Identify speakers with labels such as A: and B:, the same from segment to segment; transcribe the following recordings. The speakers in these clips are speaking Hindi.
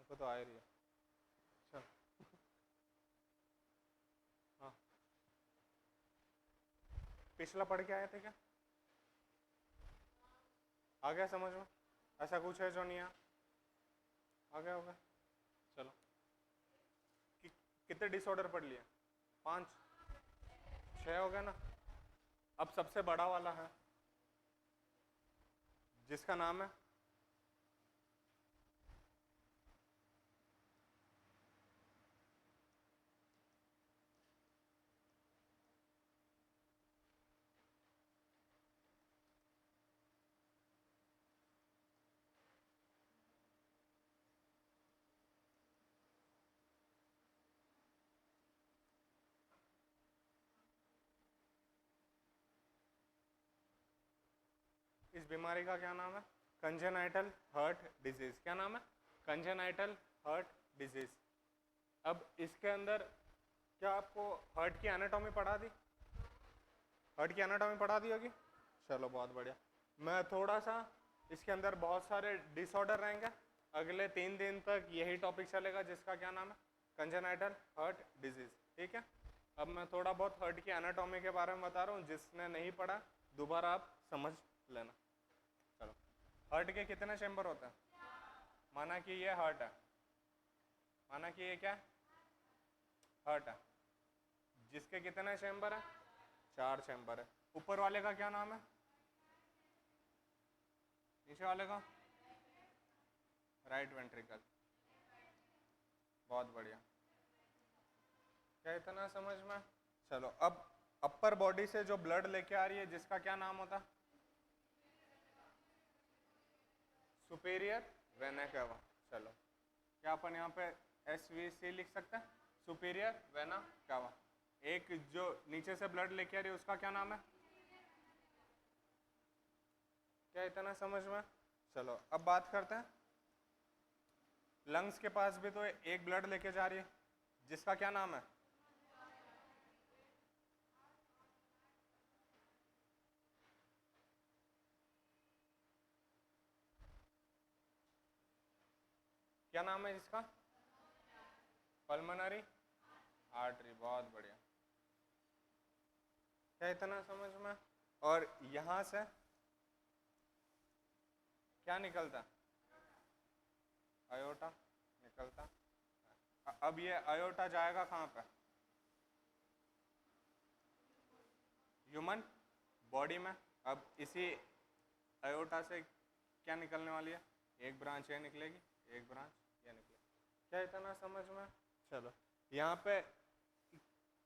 A: आपको तो आ ही रही है। अच्छा हाँ, पिछला पढ़ के आए थे क्या? आ गया समझ में? ऐसा कुछ है जो नहीं आ गया होगा। चलो कितने डिसऑर्डर पढ़ लिए? 5 6 हो गया ना। अब सबसे बड़ा वाला है जिसका नाम है इस बीमारी का क्या नाम है? Congenital heart disease. क्या नाम है? Congenital heart disease. अब इसके अंदर क्या आपको हार्ट की एनाटॉमी पढ़ा दी? हार्ट की एनाटॉमी पढ़ा दी होगी। चलो बहुत बढ़िया। मैं थोड़ा सा इसके अंदर बहुत सारे डिसऑर्डर रहेंगे, अगले 3 दिन तक यही टॉपिक चलेगा जिसका क्या नाम है? Congenital heart disease. ठीक है। अब मैं थोड़ा बहुत हार्ट की एनाटॉमी के बारे में बता रहा हूँ, जिसने नहीं पढ़ा दोबारा आप समझ लेना। चलो, हार्ट के कितने चैम्बर होते हैं? माना कि ये हार्ट है, माना कि ये क्या है? हार्ट है, जिसके कितने चैम्बर है? 4 चैम्बर है। ऊपर वाले का क्या नाम है? नीचे वाले का? Right ventricle. बहुत बढ़िया। क्या इतना समझ में? चलो, अब अपर बॉडी से जो ब्लड लेके आ रही है जिसका क्या नाम होता है? Superior vena cava. चलो, क्या अपन यहाँ पे SVC लिख सकते हैं? Superior vena cava. एक जो नीचे से ब्लड लेके आ रही है उसका क्या नाम है? क्या इतना समझ में? चलो, अब बात करते हैं लंग्स के पास भी तो एक ब्लड लेके जा रही है जिसका क्या नाम है? क्या नाम है जिसका? Pulmonary artery. बहुत बढ़िया। क्या इतना समझ में? और यहां से क्या निकलता? आयोटा निकलता। अब ये आयोटा जाएगा कहाँ पे? ह्यूमन बॉडी में। अब इसी आयोटा से क्या निकलने वाली है? एक ब्रांच ये निकलेगी, एक ब्रांच ये निकलेगी। क्या इतना समझ में? चलो, यहाँ पे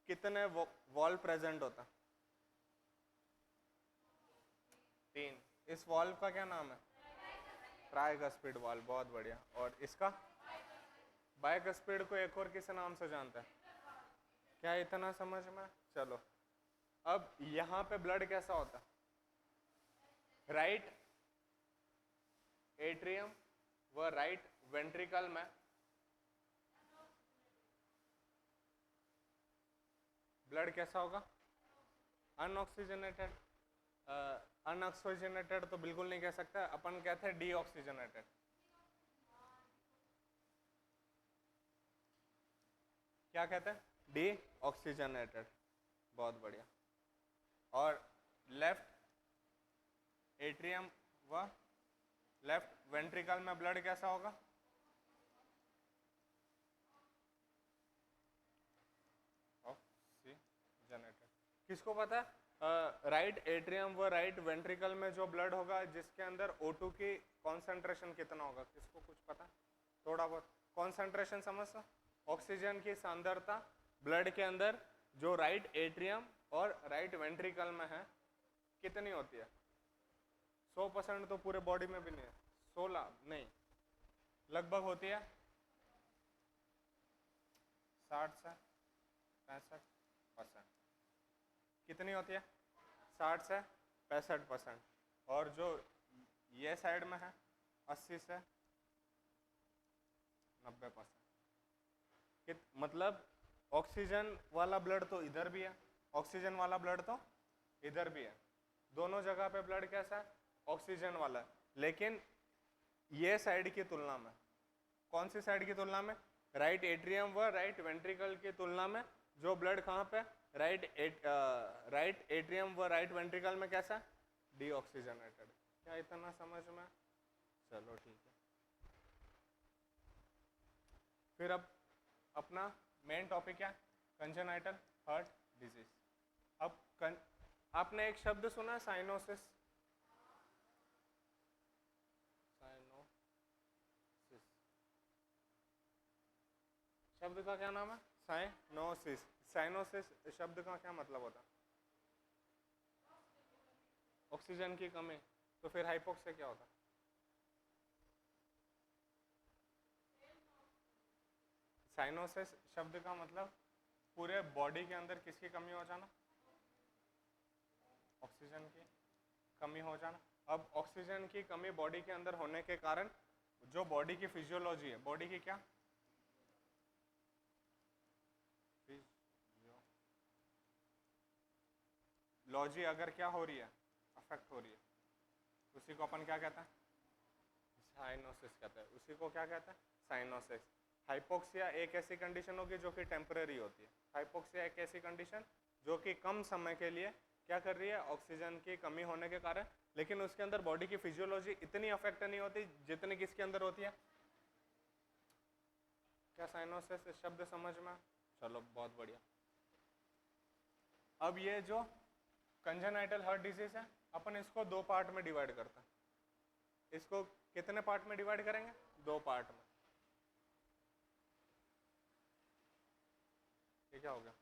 A: कितने वॉल्व प्रेजेंट होता? 3। इस वॉल्व का क्या नाम है? Tricuspid valve. बहुत बढ़िया। और इसका? बाइकस्पिड को एक और किस नाम से जानते हैं? क्या इतना समझ में? चलो, अब यहाँ पे ब्लड कैसा होता है? राइट एट्रियम व राइट वेंट्रिकल में ब्लड कैसा होगा? अनऑक्सीजनेटेड। अनऑक्सीजनेटेड तो बिल्कुल नहीं कह सकता, अपन कहते हैं डीऑक्सीजनेटेड। क्या कहते हैं? डीऑक्सीजनेटेड। बहुत बढ़िया। और लेफ्ट एट्रियम व लेफ्ट वेंट्रिकल में ब्लड कैसा होगा? ऑक्सीजनेटेड। किसको पता है? राइट एट्रियम व राइट वेंट्रिकल में जो ब्लड होगा जिसके अंदर O2 की कॉन्सेंट्रेशन कितना होगा? किसको कुछ पता? थोड़ा बहुत कॉन्सेंट्रेशन समझता? ऑक्सीजन की सांद्रता ब्लड के अंदर जो राइट एट्रियम और राइट वेंट्रिकल में है कितनी होती है? 100% तो पूरे बॉडी में भी नहीं है, 16 नहीं, लगभग होती है 60 से 65%। कितनी होती है? 60 से 65%। और जो ये साइड में है 80 से 90%। मतलब ऑक्सीजन वाला ब्लड तो इधर भी है, ऑक्सीजन वाला ब्लड तो इधर भी है। दोनों जगह पे ब्लड कैसा है? ऑक्सीजन वाला है। लेकिन ये साइड की तुलना में कौन सी साइड की तुलना में, राइट एट्रियम व राइट वेंट्रिकल की तुलना में जो ब्लड कहाँ पे, राइट एट्रियम व राइट वेंट्रिकल में कैसा, डीऑक्सीजनेटेड। क्या इतना समझ में? चलो ठीक है। फिर अब अपना मेन टॉपिक क्या, कंजेनाइटल हार्ट डिजीज। अब आपने एक शब्द सुना साइनोसिस, शब्द का क्या नाम है, साइनोसिस। साइनोसिस शब्द का क्या मतलब होता है, ऑक्सीजन की कमी। तो फिर हाइपोक्सिया क्या होता है, साइनोसिस शब्द का मतलब पूरे बॉडी के अंदर किसकी कमी हो जाना, ऑक्सीजन की कमी हो जाना। अब ऑक्सीजन की कमी बॉडी के अंदर होने के कारण जो बॉडी की फिजियोलॉजी है, बॉडी की क्या लॉजी अगर क्या हो रही है, अफेक्ट हो रही है, उसी को अपन क्या कहते हैं, साइनोसिस कहते हैं। उसी को क्या कहते हैं, साइनोसिस। हाइपोक्सिया एक ऐसी कंडीशन होगी जो कि टेम्परेरी होती है। हाइपोक्सिया एक ऐसी कंडीशन जो कि कम समय के लिए क्या कर रही है, ऑक्सीजन की कमी होने के कारण, लेकिन उसके अंदर बॉडी की फिजियोलॉजी इतनी अफेक्ट नहीं होती जितनी किसके अंदर होती है। क्या साइनोसिस शब्द समझ में? चलो बहुत बढ़िया। अब ये जो कंजेनाइटल हार्ट डिजीज है, अपन इसको दो पार्ट में डिवाइड करते हैं। इसको कितने पार्ट में डिवाइड करेंगे, दो पार्ट में। ये क्या हो गया,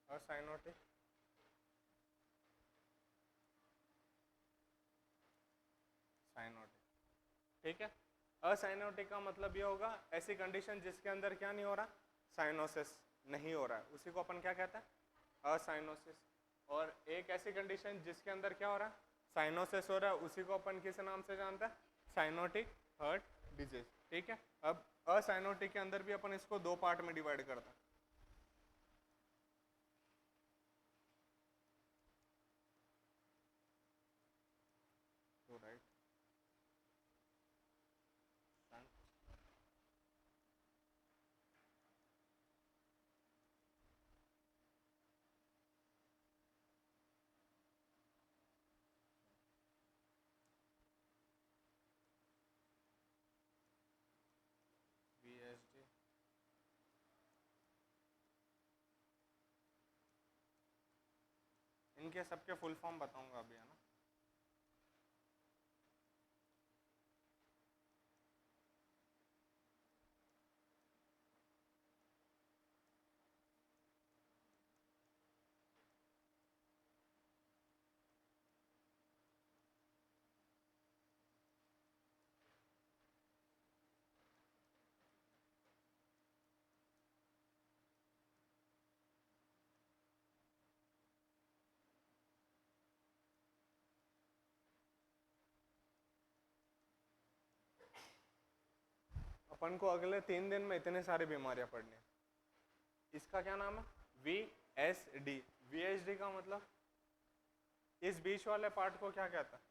A: असाइनोटिक, साइनोटिक, ठीक है। असाइनोटिक का मतलब ये होगा ऐसी कंडीशन जिसके अंदर क्या नहीं हो रहा, साइनोसिस नहीं हो रहा है, उसी को अपन क्या कहते हैं, असाइनोसिस। और एक ऐसी कंडीशन जिसके अंदर क्या हो रहा है, साइनोसिस हो रहा है, उसी को अपन किस नाम से जानते हैं, साइनोटिक हार्ट डिजीज, ठीक है। अब असाइनोटिक के अंदर भी अपन इसको दो पार्ट में डिवाइड करते हैं। तो राइट VSD, इनके सबके फुल फॉर्म बताऊंगा अभी, है ना। अपन को अगले 3 दिन में इतने सारी बीमारियां पड़नी है। इसका क्या नाम है, VSD। VSD का मतलब इस बीच वाले पार्ट को क्या कहता है,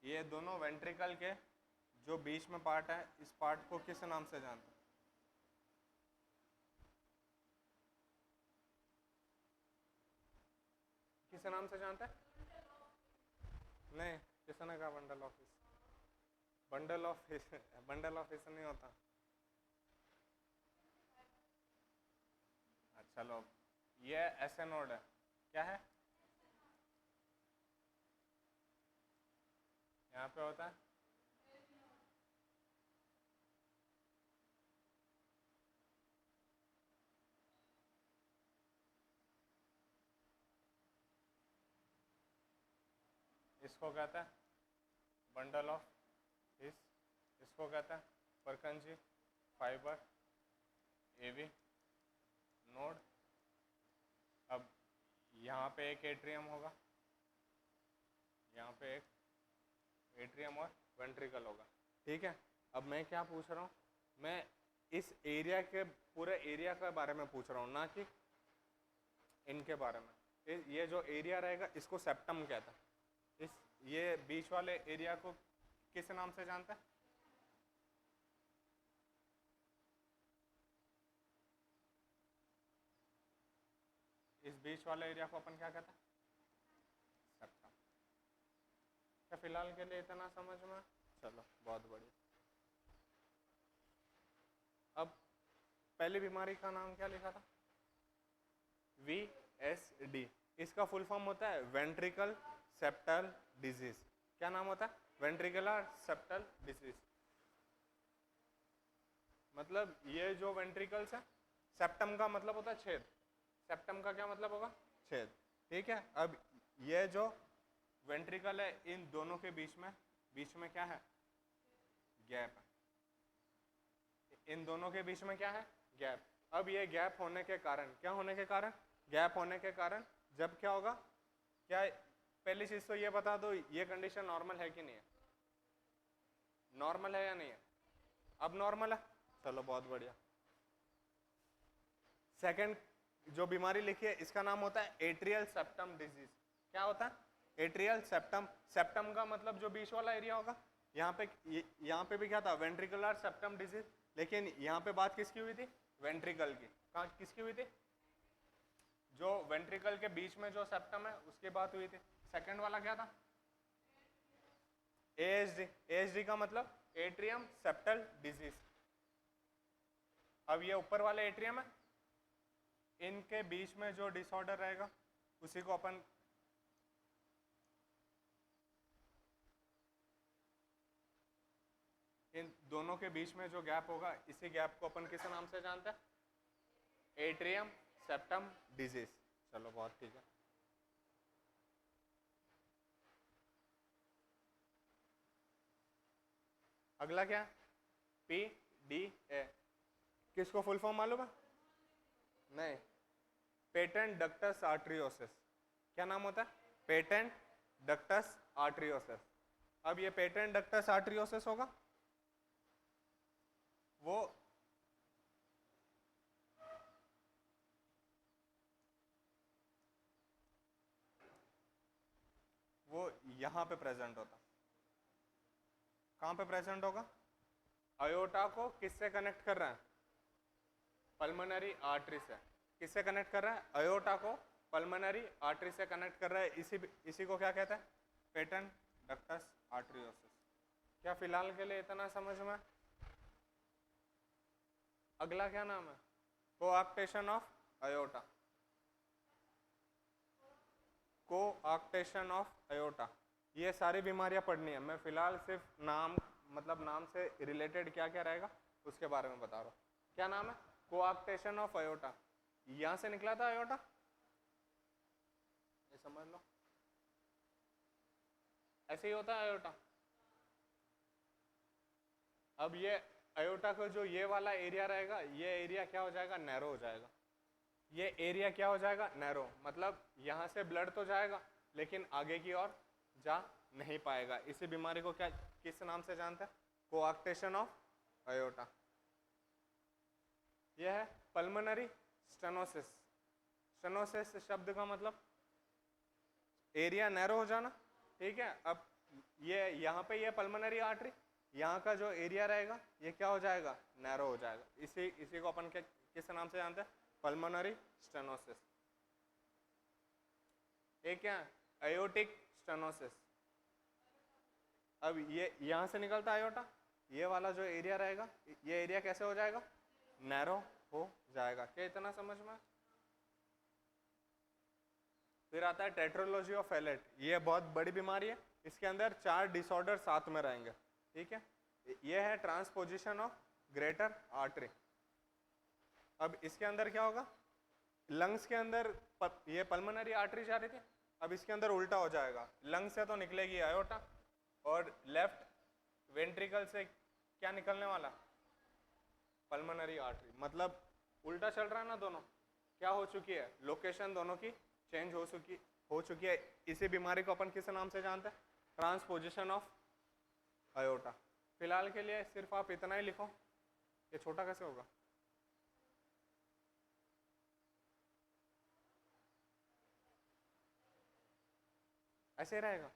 A: ये दोनों वेंट्रिकल के जो बीच में पार्ट है, इस पार्ट को किस नाम से जानते हैं, किस नाम से जानते हैं, नहीं किसने कहा bundle of His, bundle of bundle of नहीं होता। चलो ये ऐसे नोड है, क्या है, यहाँ पे होता है इसको कहता है बंडल ऑफ हिस, इसको कहता है परकंजी फाइबर एवी नोड। अब यहाँ पे एक एट्रियम होगा, यहाँ पे एक एट्रियम और वेंट्रिकल होगा, ठीक है। अब मैं क्या पूछ रहा हूँ, मैं इस एरिया के पूरे एरिया के बारे में पूछ रहा हूँ, ना कि इनके बारे में। ये जो एरिया रहेगा इसको सेप्टम कहता है। ये बीच वाले एरिया को किस नाम से जानते हैं? इस बीच वाले एरिया को अपन क्या कहते हैं? सेप्टम। क्या फिलहाल के लिए इतना समझ में? चलो बहुत बढ़िया। अब पहली बीमारी का नाम क्या लिखा था? VSD। इसका फुल फॉर्म होता है वेंट्रिकल सेप्टल डिजीज। क्या नाम होता है? Ventricular septal disease. मतलब ये जो वेंट्रिकल्स है, सेप्टम का मतलब होता है छेद। सेप्टम का क्या मतलब होगा? छेद। ठीक है। अब ये जो वेंट्रिकल है, इन दोनों के बीच में क्या है? गैप है। इन दोनों के बीच में क्या है? गैप। अब ये गैप होने के कारण, क्या होने के कारण? गैप होने के कारण जब क्या होगा? क्या पहली चीज तो ये बता दो, ये कंडीशन नॉर्मल है कि नहीं है? नॉर्मल है या नहीं है? अब नॉर्मल है। चलो बहुत बढ़िया। सेकंड जो बीमारी लिखी है इसका नाम होता है एट्रियल सेप्टम डिजीज। क्या होता है? Atrial septum. सेप्टम का मतलब जो बीच वाला एरिया होगा। यहाँ पे भी क्या था? Ventricular septum disease. लेकिन यहाँ पे बात किसकी हुई थी? वेंट्रिकल की। कहाँ किसकी हुई थी? जो वेंट्रिकल के बीच में जो सेप्टम है उसकी बात हुई थी। सेकंड वाला क्या था? ASD। ASD का मतलब एट्रियम सेप्टल डिजीज। अब ये ऊपर वाले एट्रियम है, इनके बीच में जो डिसऑर्डर रहेगा उसी को अपन इन दोनों के बीच में जो गैप होगा, इसी गैप को अपन किस नाम से जानते हैं? Atrium septum disease. चलो बहुत ठीक है। अगला क्या? PDA। किसको फुल फॉर्म मालूम है? नहीं। Patent ductus आर्टरियोसिस। क्या नाम होता है? Patent ductus आर्टरियोसिस। अब ये पेटेंट डक्टस आर्टरियोसिस होगा, वो यहाँ पे प्रेजेंट होता। कहाँ पे प्रेजेंट होगा? अयोटा को किससे कनेक्ट कर रहा है? पल्मोनरी आर्टरी से। किससे कनेक्ट कर रहा है? अयोटा को पल्मोनरी आर्टरी से कनेक्ट कर रहा है। इसी को क्या कहता है? Patent ductus आर्टरियोसिस। क्या फिलहाल के लिए इतना समझ में? अगला क्या नाम है? Coarctation of aorta. Coarctation of aorta. ये सारी बीमारियां पढ़नी है। मैं फिलहाल सिर्फ नाम, मतलब नाम से रिलेटेड क्या क्या रहेगा उसके बारे में बता रहा हूँ। क्या नाम है? Coarctation of aorta. यहां से निकला था अयोटा, ये समझ लो। ऐसे ही होता है अयोटा। अब ये अयोटा का जो ये वाला एरिया रहेगा, ये एरिया क्या हो जाएगा? नैरो हो जाएगा। ये एरिया क्या हो जाएगा? नैरो। मतलब यहाँ से ब्लड तो जाएगा लेकिन आगे की ओर जा नहीं पाएगा। इसी बीमारी को क्या किस नाम से जानते हैं? Coarctation of aorta. यह है पल्मोनरी स्टेनोसिस। स्टेनोसिस शब्द का मतलब एरिया नैरो हो जाना। ठीक है। अब ये यहाँ पे ये पल्मोनरी आर्टरी, यहाँ का जो एरिया रहेगा ये क्या हो जाएगा? नैरो हो जाएगा। इसी को अपन किस नाम से जानते हैं? Pulmonary stenosis. एक क्या? Aortic stenosis. अब ये यहाँ से निकलता है अयोटा, ये वाला जो एरिया रहेगा, ये एरिया कैसे हो जाएगा? नैरो हो जाएगा। क्या इतना समझ में? फिर आता है टेट्रोलॉजी ऑफ फैलेट। ये बहुत बड़ी बीमारी है। इसके अंदर 4 डिसऑर्डर साथ में रहेंगे। ठीक है। ये है ट्रांसपोजिशन ऑफ ग्रेटर आर्टरी। अब इसके अंदर क्या होगा? लंग्स के अंदर ये पल्मोनरी आर्टरी जा रही थी, अब इसके अंदर उल्टा हो जाएगा। लंग से तो निकलेगी अयोटा और लेफ्ट वेंट्रिकल से क्या निकलने वाला? Pulmonary artery. मतलब उल्टा चल रहा है ना दोनों। क्या हो चुकी है? लोकेशन दोनों की चेंज हो चुकी है। इसी बीमारी को अपन किस नाम से जानते हैं? Transposition of aorta. फिलहाल के लिए सिर्फ आप इतना ही लिखो। ये छोटा कैसे होगा? ऐसे रहेगा।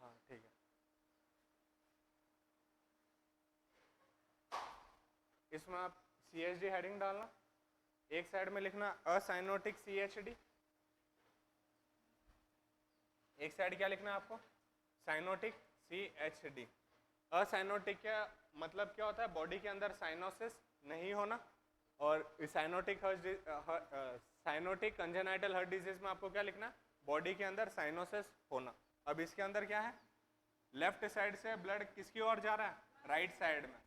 A: हाँ ठीक है, इसमें आप CHD हेडिंग डालना, एक साइड में लिखना असाइनोटिक CHD, एक साइड क्या लिखना है आपको, साइनोटिक CHD। असाइनोटिक का मतलब क्या होता है, बॉडी के अंदर साइनोसिस नहीं होना, और cyanotic cyanotic congenital heart disease में आपको क्या लिखना है, बॉडी के अंदर साइनोसिस होना। अब इसके अंदर क्या है, लेफ्ट साइड से ब्लड किसकी ओर जा रहा है, राइट साइड में,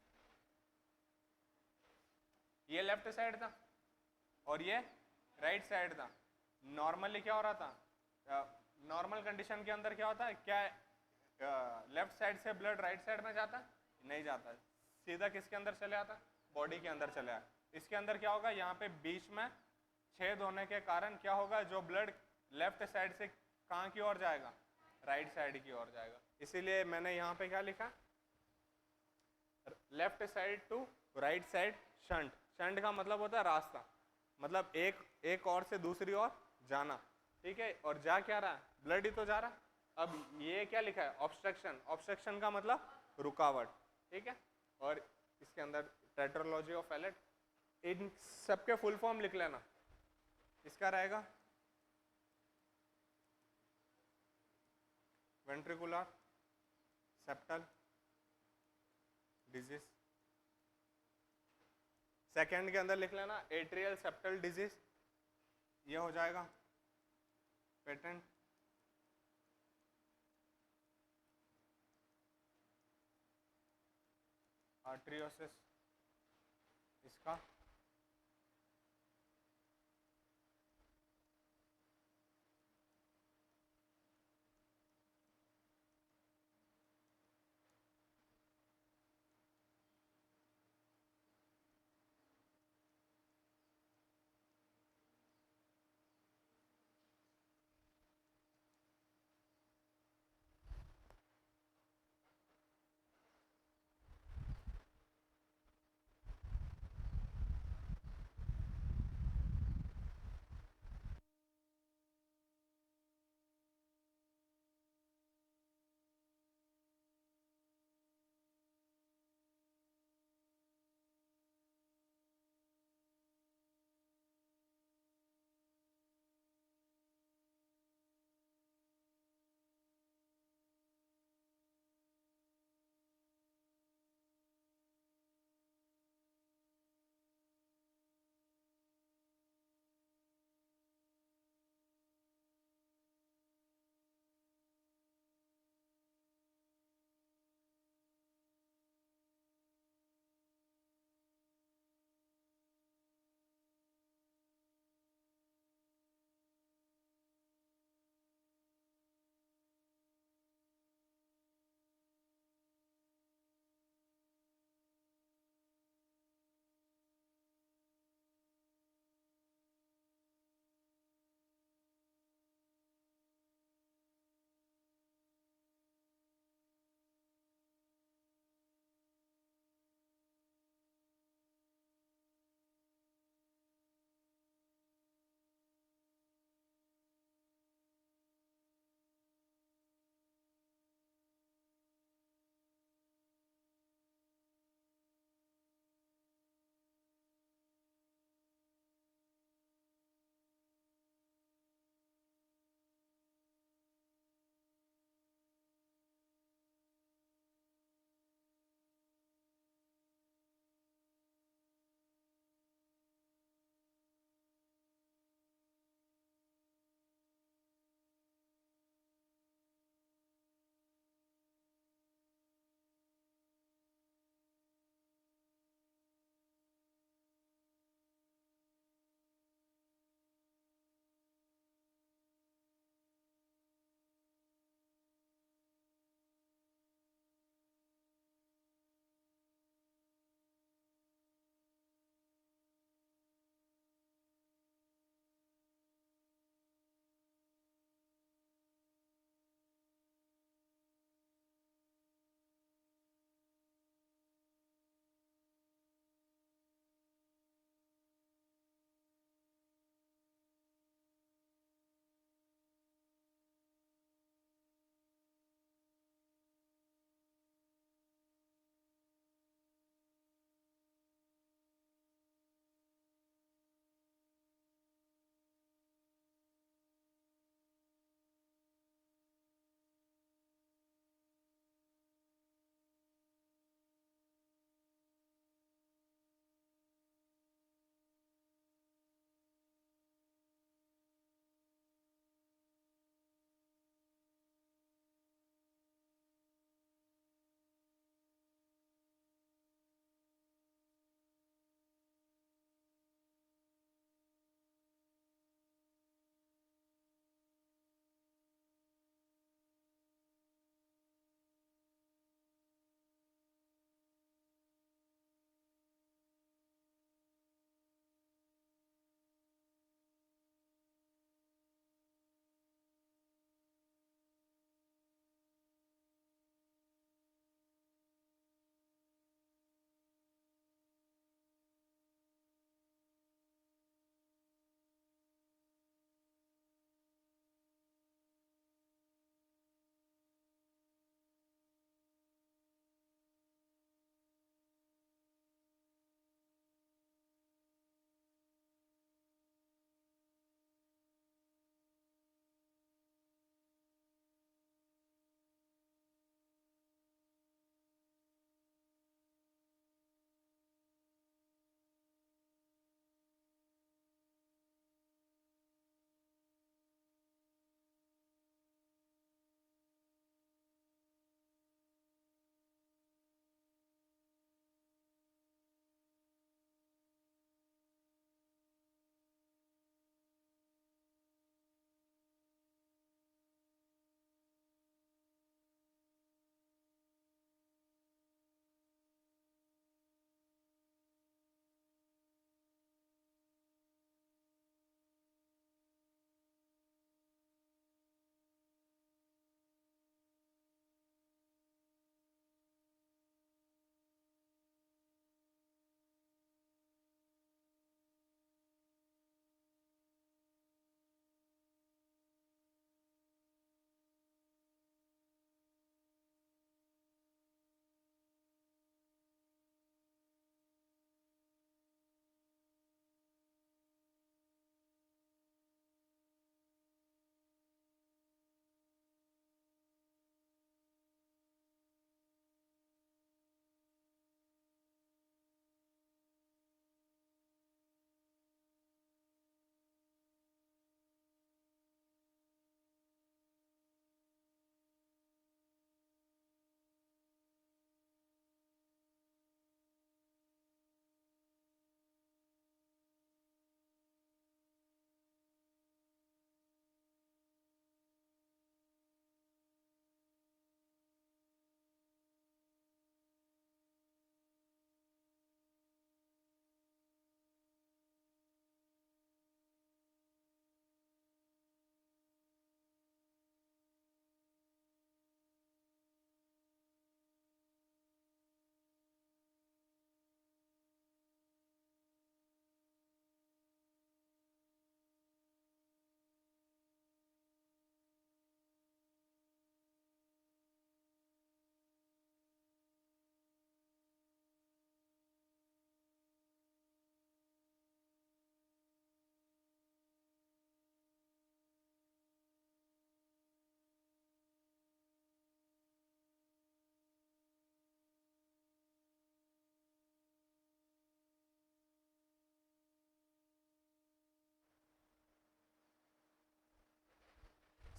A: ये लेफ्ट साइड था और ये राइट साइड था। नॉर्मली क्या हो रहा था, नॉर्मल कंडीशन के अंदर क्या होता है, क्या लेफ्ट साइड से ब्लड राइट साइड में जाता, नहीं जाता, सीधा किसके अंदर चले आता, बॉडी के अंदर चले आया। इसके अंदर क्या होगा, यहाँ पे बीच में छेद होने के कारण क्या होगा, जो ब्लड लेफ्ट साइड से कहाँ की ओर जाएगा, राइट साइड की ओर जाएगा। इसीलिए मैंने यहाँ पे क्या लिखा, left side to right side shunt. Shunt का मतलब होता है रास्ता, मतलब एक और से दूसरी ओर जाना, ठीक है। और जा क्या रहा है, ब्लड ही तो जा रहा है। अब ये क्या लिखा है, ऑब्स्ट्रक्शन। ऑब्स्ट्रक्शन का मतलब रुकावट, ठीक है। और इसके अंदर टेट्रोलॉजी ऑफ एलेट, इन सबके फुल फॉर्म लिख लेना। इसका रहेगा वेंट्रिकुलर सेप्टल डिजीज, सेकेंड के अंदर लिख लेना एट्रियल सेप्टल डिजीज, ये हो जाएगा पेटेंट। आर्ट्रियोसिस इसका,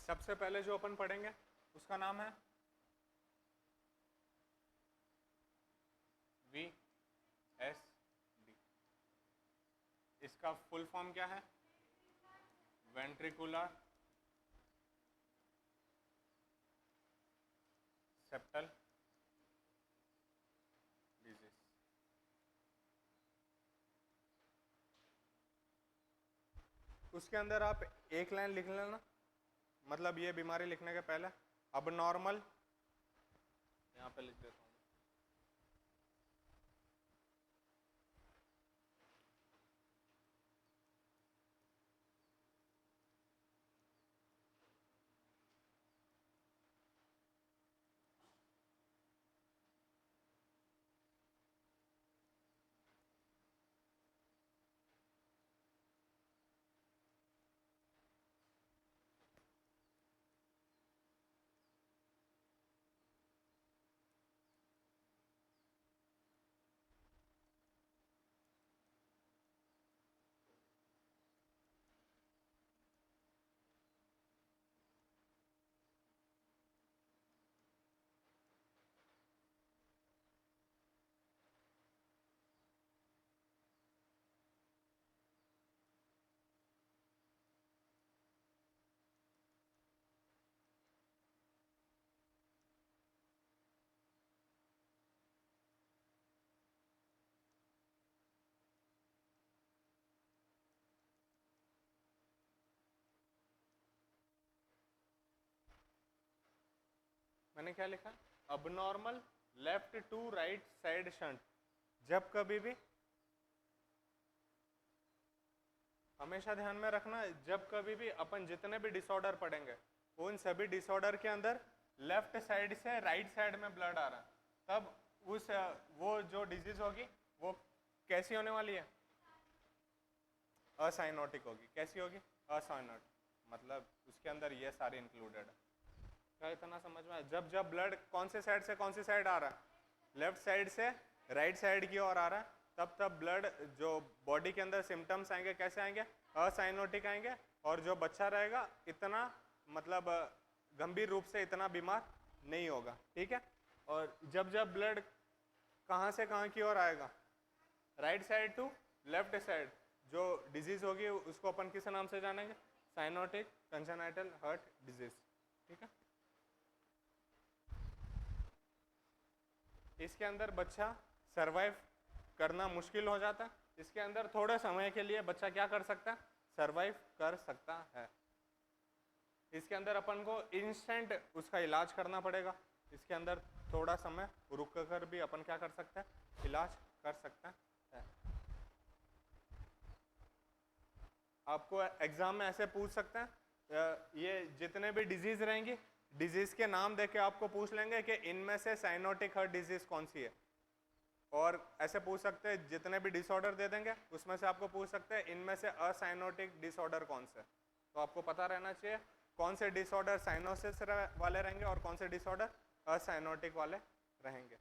A: सबसे पहले जो अपन पढ़ेंगे उसका नाम है VSD। इसका फुल फॉर्म क्या है? Ventricular septal disease. उसके अंदर आप एक लाइन लिख लेना, मतलब ये बीमारी लिखने के पहले अब नॉर्मल, यहाँ पे लिख देता हूँ, मैंने क्या लिखा? Abnormal left to right side shunt. जब कभी भी, हमेशा ध्यान में रखना, जब कभी भी अपन जितने भी डिसऑर्डर पढ़ेंगे उन सभी डिसऑर्डर के अंदर लेफ्ट साइड से राइट साइड में ब्लड आ रहा है, तब उस वो जो डिजीज होगी वो कैसी होने वाली है? असाइनोटिक होगी। कैसी होगी? असाइनोटिक। मतलब उसके अंदर ये सारे इंक्लूडेड है। क्या इतना समझ में आया? जब जब ब्लड कौन से कौन सी साइड आ रहा है? लेफ्ट साइड से राइट साइड की ओर आ रहा है, तब तब ब्लड जो बॉडी के अंदर सिम्टम्स आएंगे कैसे आएंगे? असाइनोटिक आएंगे। और जो बच्चा रहेगा इतना मतलब गंभीर रूप से इतना बीमार नहीं होगा। ठीक है। और जब जब ब्लड कहाँ से कहाँ की ओर आएगा? Right side to left side, जो डिजीज होगी उसको अपन किस नाम से जानेंगे? Cyanotic congenital heart disease. ठीक है। इसके अंदर बच्चा सरवाइव करना मुश्किल हो जाता है। इसके अंदर थोड़े समय के लिए बच्चा क्या कर सकता है? सरवाइव कर सकता है। इसके अंदर अपन को इंस्टेंट उसका इलाज करना पड़ेगा। इसके अंदर थोड़ा समय रुक कर भी अपन क्या कर सकते हैं? इलाज कर सकते हैं। आपको एग्जाम में ऐसे पूछ सकते हैं, ये जितने भी डिजीज रहेंगी, डिजीज के नाम देके आपको पूछ लेंगे कि इनमें से साइनोटिक हार्ट डिजीज कौन सी है। और ऐसे पूछ सकते हैं, जितने भी डिसऑर्डर दे देंगे उसमें से आपको पूछ सकते हैं इनमें से असाइनोटिक डिसऑर्डर कौन से। तो आपको पता रहना चाहिए कौन से डिसऑर्डर साइनोसिस वाले रहेंगे और कौन से डिसऑर्डर असाइनोटिक वाले रहेंगे।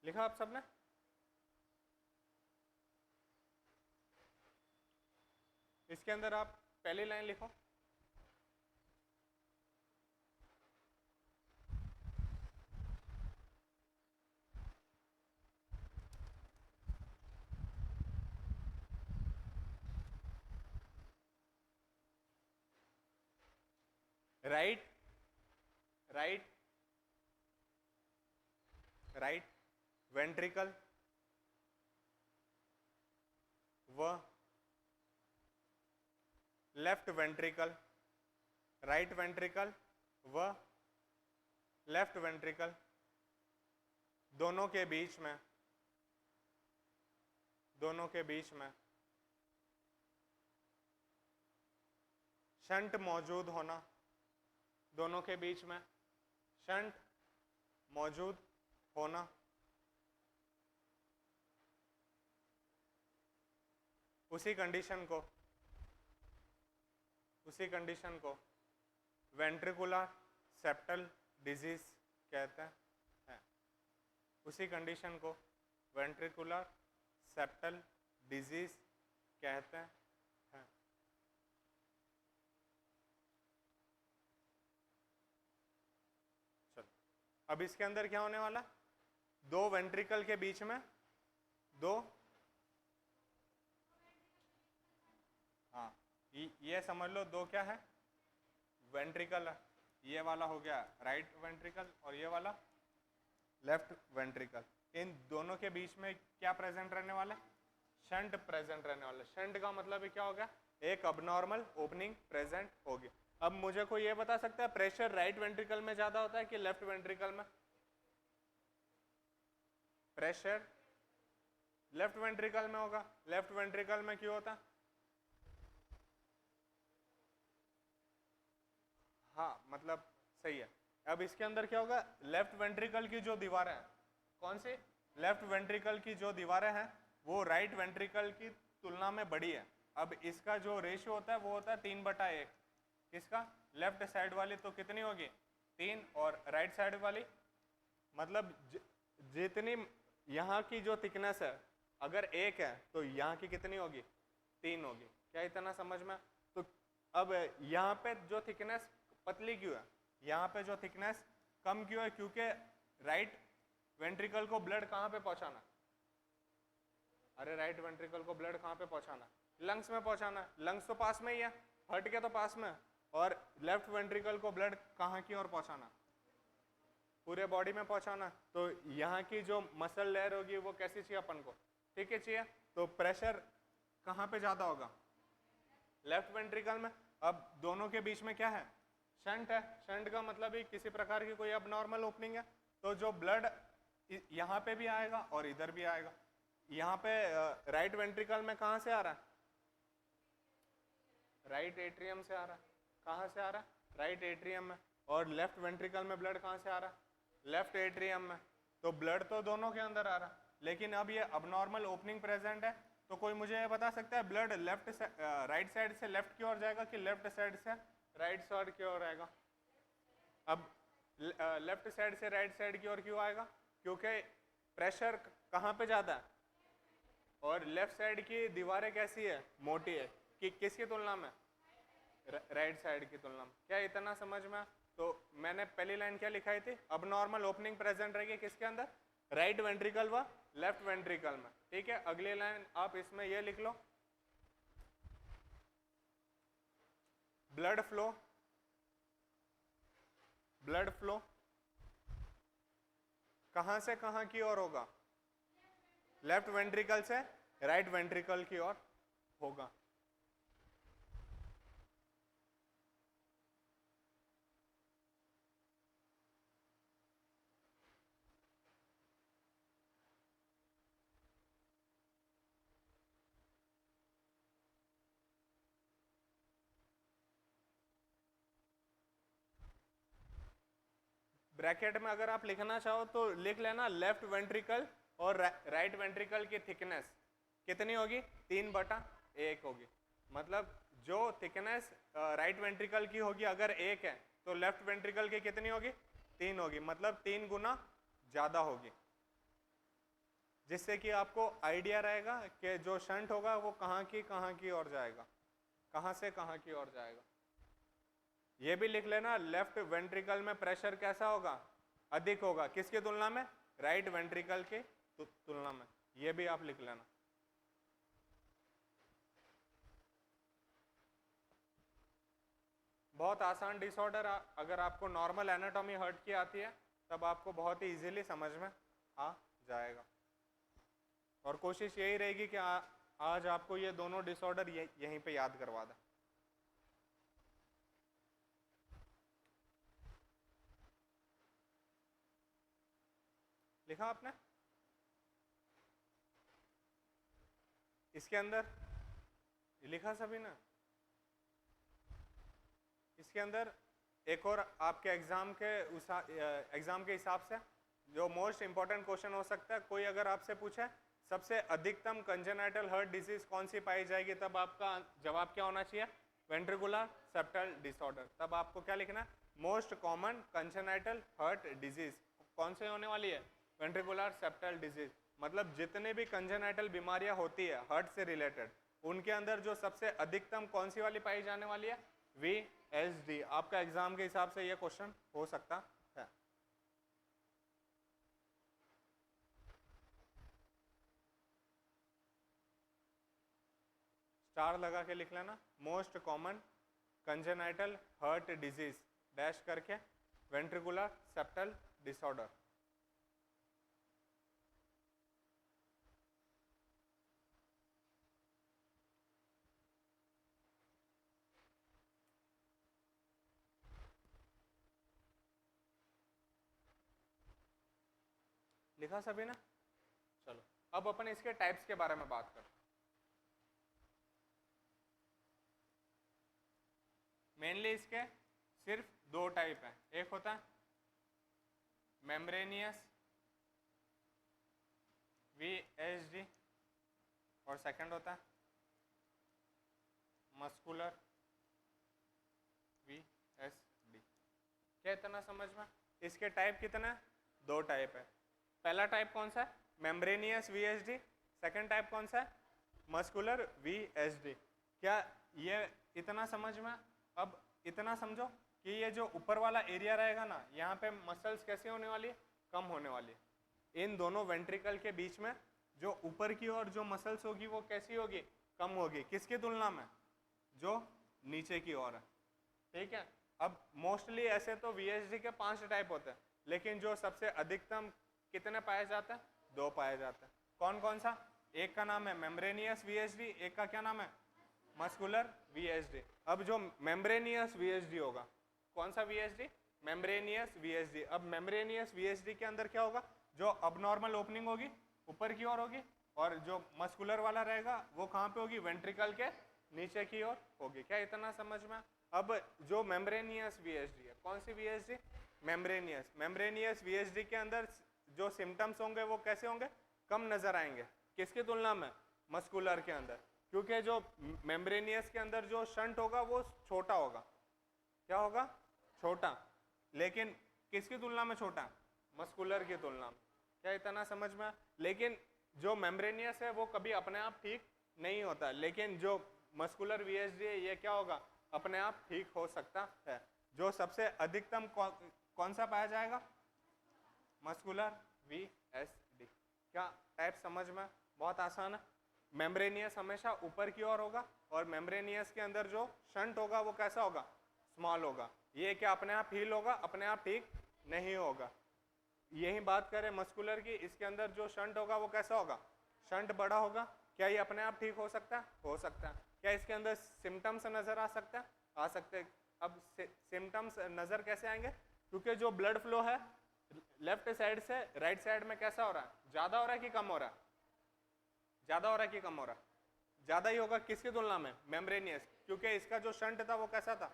A: लिखा आप सबने? इसके अंदर आप पहली लाइन लिखो। राइट राइट राइट वेंट्रिकल व लेफ्ट वेंट्रिकल, राइट वेंट्रिकल व लेफ्ट वेंट्रिकल दोनों के बीच में शंट मौजूद होना। दोनों के बीच में शंट मौजूद होना। उसी कंडीशन को वेंट्रिकुलर सेप्टल डिजीज कहते हैं। उसी कंडीशन को वेंट्रिकुलर सेप्टल डिजीज कहते हैं। चलो अब इसके अंदर क्या होने वाला, दो वेंट्रिकल के बीच में दो, हाँ ये समझ लो दो क्या है, वेंट्रिकल है। ये वाला हो गया राइट वेंट्रिकल और ये वाला लेफ्ट वेंट्रिकल। इन दोनों के बीच में क्या प्रेजेंट रहने वाला है, शंट प्रेजेंट रहने वाला है। शंट का मतलब क्या हो गया, एक अबनॉर्मल ओपनिंग प्रेजेंट होगी। अब मुझे कोई ये बता सकता है प्रेशर राइट वेंट्रिकल में ज्यादा होता है कि लेफ्ट वेंट्रिकल में? प्रेशर लेफ्ट वेंट्रिकल में होगा। लेफ्ट वेंट्रिकल में क्यों होता है? हाँ मतलब सही है। अब इसके अंदर क्या होगा, लेफ्ट वेंट्रिकल की जो दीवारें हैं, कौन सी, लेफ्ट वेंट्रिकल की जो दीवारें हैं वो राइट वेंट्रिकल की तुलना में बड़ी है। अब इसका जो रेशियो होता है वो होता है 3/1। किसका, लेफ्ट साइड वाली तो कितनी होगी 3, और राइट साइड वाली मतलब जितनी यहाँ की जो थिकनेस है अगर 1 है तो यहाँ की कितनी होगी 3 होगी। क्या इतना समझ में? तो अब यहाँ पे जो थिकनेस पतली क्यों है, यहाँ पे जो थिकनेस कम क्यों है? क्योंकि राइट वेंट्रिकल को ब्लड कहाँ पे पहुँचाना, अरे राइट वेंट्रिकल को ब्लड कहाँ पे पहुँचाना, लंग्स में पहुँचाना। लंग्स तो पास में ही है, हार्ट के तो पास में, और लेफ्ट वेंट्रिकल को ब्लड कहाँ की ओर पहुँचाना, पूरे बॉडी में पहुँचाना। तो यहाँ की जो मसल लेयर होगी वो कैसी चाहिए अपन को, ठीक है चाहिए। तो प्रेशर कहाँ पे ज़्यादा होगा, लेफ्ट वेंट्रिकल में। अब दोनों के बीच में क्या है, शंट है। शंट का मतलब ही किसी प्रकार की कोई अबनॉर्मल ओपनिंग है, तो जो ब्लड यहाँ पे भी आएगा और इधर भी आएगा। यहाँ पे राइट वेंट्रिकल में कहाँ से आ रहा है, राइट एट्रियम से आ रहा है। कहाँ से आ रहा है, राइट एट्रियम में। और लेफ्ट वेंट्रिकल में ब्लड कहाँ से आ रहा है, लेफ्ट एट्रियम में। तो ब्लड तो दोनों के अंदर आ रहा है, लेकिन अब ये अबनॉर्मल ओपनिंग प्रेजेंट है। तो कोई मुझे ये बता सकता है ब्लड राइट साइड से लेफ्ट की ओर जाएगा कि लेफ्ट साइड से राइट साइड की ओर आएगा? अब लेफ्ट साइड से राइट साइड की ओर क्यों आएगा, क्योंकि प्रेशर कहाँ पे ज़्यादा है, और लेफ्ट साइड की दीवारें कैसी है, मोटी है। कि किसकी तुलना में, राइट साइड की तुलना में। क्या इतना समझ में? तो मैंने पहली लाइन क्या लिखाई थी, अब नॉर्मल ओपनिंग प्रेजेंट रहेगी किसके अंदर, राइट वेंट्रिकल व लेफ्ट वेंट्रिकल में, ठीक है। अगली लाइन आप इसमें ये लिख लो, ब्लड फ्लो, ब्लड फ्लो कहां से कहां की ओर होगा, लेफ्ट वेंट्रिकल से राइट वेंट्रिकल की ओर होगा। ब्रैकेट में अगर आप लिखना चाहो तो लिख लेना, लेफ्ट वेंट्रिकल और राइट वेंट्रिकल की थिकनेस कितनी होगी, 3/1 होगी। मतलब जो थिकनेस राइट वेंट्रिकल की होगी अगर 1 है तो लेफ्ट वेंट्रिकल की कितनी होगी, 3 होगी, मतलब 3 गुना ज़्यादा होगी। जिससे कि आपको आइडिया रहेगा कि जो शंट होगा वो कहाँ की ओर जाएगा, कहाँ से कहाँ की ओर जाएगा। ये भी लिख लेना, लेफ्ट वेंट्रिकल में प्रेशर कैसा होगा, अधिक होगा, किसकी तुलना में, राइट वेंट्रिकल की तुलना में। ये भी आप लिख लेना। बहुत आसान डिसऑर्डर, अगर आपको नॉर्मल एनाटॉमी हार्ट की आती है तब आपको बहुत ही इजीली समझ में आ जाएगा। और कोशिश यही रहेगी कि आज आपको ये दोनों डिसऑर्डर यहीं पे याद करवा दें। लिखा आपने इसके अंदर, लिखा सभी ने? इसके अंदर एक और आपके एग्जाम के हिसाब से जो मोस्ट इंपॉर्टेंट क्वेश्चन हो सकता है, कोई अगर आपसे पूछे सबसे अधिकतम कंजेनाइटल हार्ट डिजीज कौन सी पाई जाएगी, तब आपका जवाब क्या होना चाहिए, वेंट्रिकुलर सेप्टल डिसऑर्डर। तब आपको क्या लिखना है, most common congenital heart disease कौन से होने वाली है, वेंट्रिकुलर सेप्टल डिजीज। मतलब जितने भी कंजेनाइटल बीमारियां होती है हार्ट से रिलेटेड, उनके अंदर जो सबसे अधिकतम कौन सी वाली पाई जाने वाली है? VSD। आपका एग्जाम के हिसाब से ये क्वेश्चन हो सकता है। स्टार लगा के लिख लेना, most common congenital heart disease dash करके वेंट्रिकुलर सेप्टल डिसऑर्डर। लिखा सभी ने? चलो अब अपन इसके टाइप्स के बारे में बात करते हैं। मेनली इसके सिर्फ दो टाइप हैं, एक होता है मेम्ब्रेनियस VSD और सेकंड होता है मस्कुलर VSD। क्या इतना समझ में? इसके टाइप कितने हैं? दो टाइप है। पहला टाइप कौन सा है? Membranosus VSD। सेकंड टाइप कौन सा है? Muscular VSD। क्या ये इतना समझ में? अब इतना समझो कि ये जो ऊपर वाला एरिया रहेगा ना, यहाँ पे मसल्स कैसे होने वाली है? कम होने वाली है। इन दोनों वेंट्रिकल के बीच में जो ऊपर की ओर जो मसल्स होगी वो कैसी होगी? कम होगी। किसकी तुलना में? जो नीचे की ओर है। ठीक है। अब मोस्टली ऐसे तो VSD के 5 टाइप होते हैं, लेकिन जो सबसे अधिकतम कितने पाए जाते हैं? 2 पाए जाते हैं। कौन कौन सा? एक का नाम है मेम्ब्रेनियस VSD, एक का क्या नाम है? Muscular VSD। अब जो मेम्ब्रेनियस VSD होगा, कौन सा VSD? Membranosus VSD। अब मेम्ब्रेनियस VSD के अंदर क्या होगा? जो अबनॉर्मल ओपनिंग होगी ऊपर की ओर होगी, और जो मस्कुलर वाला रहेगा वो कहाँ पे होगी? वेंट्रिकल के नीचे की ओर होगी। क्या इतना समझ में? अब जो मेम्ब्रेनियस VSD है, कौन सी VSD? मेम्ब्रेनियस। मेम्ब्रेनियस VSD के अंदर जो सिम्टम्स होंगे वो कैसे होंगे? कम नजर आएंगे। किसकी तुलना में? मस्कुलर के अंदर। क्योंकि जो मेम्ब्रेनियस के अंदर जो शंट होगा वो छोटा होगा। क्या होगा? छोटा। लेकिन किसकी तुलना में छोटा? मस्कुलर की तुलना में। क्या इतना समझ में? लेकिन जो मेम्ब्रेनियस है वो कभी अपने आप ठीक नहीं होता, लेकिन जो मस्कुलर VSD है ये क्या होगा? अपने आप ठीक हो सकता है। जो सबसे अधिकतम कौन सा पाया जाएगा? Muscular VSD। क्या टाइप समझ में? बहुत आसान है। मेम्ब्रेनियस हमेशा ऊपर की ओर होगा, और मेम्ब्रेनियस के अंदर जो शंट होगा वो कैसा होगा? स्मॉल होगा। ये क्या अपने आप हील होगा? अपने आप ठीक नहीं होगा। यही बात करें मस्कुलर की, इसके अंदर जो शंट होगा वो कैसा होगा? शंट बड़ा होगा। क्या ये अपने आप ठीक हो सकता है? हो सकता है। क्या इसके अंदर सिम्टम्स नजर आ सकता है? आ सकते हैं। अब सिम्टम्स नजर कैसे आएंगे? क्योंकि जो ब्लड फ्लो है लेफ्ट साइड से राइट साइड में कैसा हो रहा है? ज्यादा हो रहा है कि कम हो रहा है? ज्यादा हो रहा है कि कम हो रहा है? ज्यादा ही होगा। किसकी तुलना में? मेम्ब्रेनियस। क्योंकि इसका जो शंट था वो कैसा था?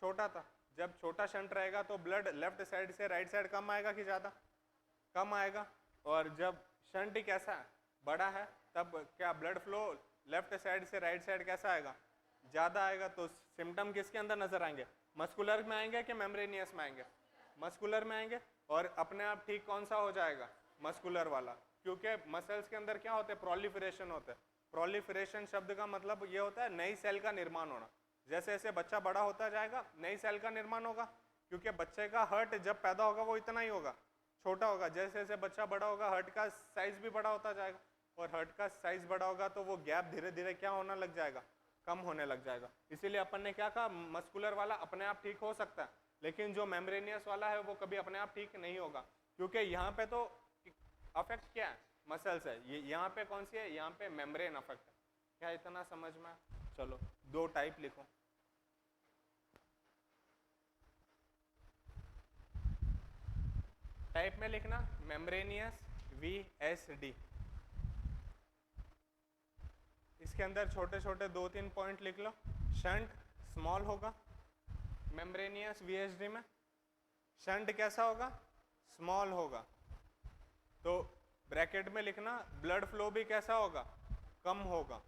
A: छोटा था। जब छोटा शंट रहेगा तो ब्लड लेफ्ट साइड से राइट साइड कम आएगा कि ज्यादा? कम आएगा। और जब शंट ही कैसा है? बड़ा है, तब क्या ब्लड फ्लो लेफ्ट साइड से राइट साइड कैसा आएगा? ज्यादा आएगा। तो सिम्टम किसके अंदर नजर आएंगे? मस्कुलर में आएंगे कि मेम्ब्रेनियस में आएंगे? मस्कुलर में आएंगे। और अपने आप ठीक कौन सा हो जाएगा? मस्कुलर वाला। क्योंकि मसल्स के अंदर क्या होते हैं? प्रोलिफरेशन होता है। प्रोलिफरेशन शब्द का मतलब ये होता है नई सेल का निर्माण होना। जैसे जैसे बच्चा बड़ा होता जाएगा नई सेल का निर्माण होगा। क्योंकि बच्चे का हार्ट जब पैदा होगा वो इतना ही होगा, छोटा होगा। जैसे जैसे बच्चा बड़ा होगा हार्ट का साइज भी बड़ा होता जाएगा, और हार्ट का साइज बड़ा होगा तो वो गैप धीरे धीरे क्या होने लग जाएगा? कम होने लग जाएगा। इसीलिए अपन ने क्या कहा? मस्कुलर वाला अपने आप ठीक हो सकता है, लेकिन जो मेम्ब्रेनियस वाला है वो कभी अपने आप ठीक नहीं होगा। क्योंकि यहाँ पे तो अफेक्ट क्या है? मसल्स है। ये यहाँ पे कौन सी है? यहाँ पे मेम्ब्रेन अफेक्ट है। क्या इतना समझ में? चलो दो टाइप लिखो। टाइप में लिखना मेम्ब्रेनियस VSD। इसके अंदर छोटे छोटे 2-3 पॉइंट लिख लो। शंट स्मॉल होगा मेम्ब्रेनियस VSD में। शंट कैसा होगा? स्मॉल होगा। तो ब्रैकेट में लिखना ब्लड फ्लो भी कैसा होगा? कम होगा।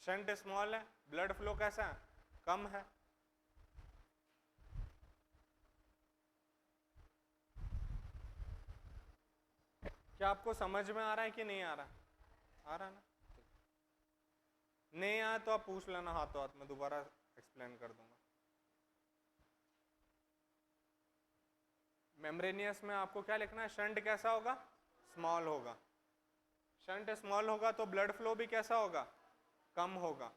A: शंट स्मॉल है, ब्लड फ्लो कैसा है? कम है। क्या आपको समझ में आ रहा है कि नहीं आ रहा? आ रहा ना? नहीं आया तो आप पूछ लेना हाथों हाथ में, दोबारा एक्सप्लेन कर दूंगा। मेम्ब्रेनियस में आपको क्या लिखना है? शंट कैसा होगा? स्मॉल होगा। शंट स्मॉल होगा तो ब्लड फ्लो भी कैसा होगा? कम होगा।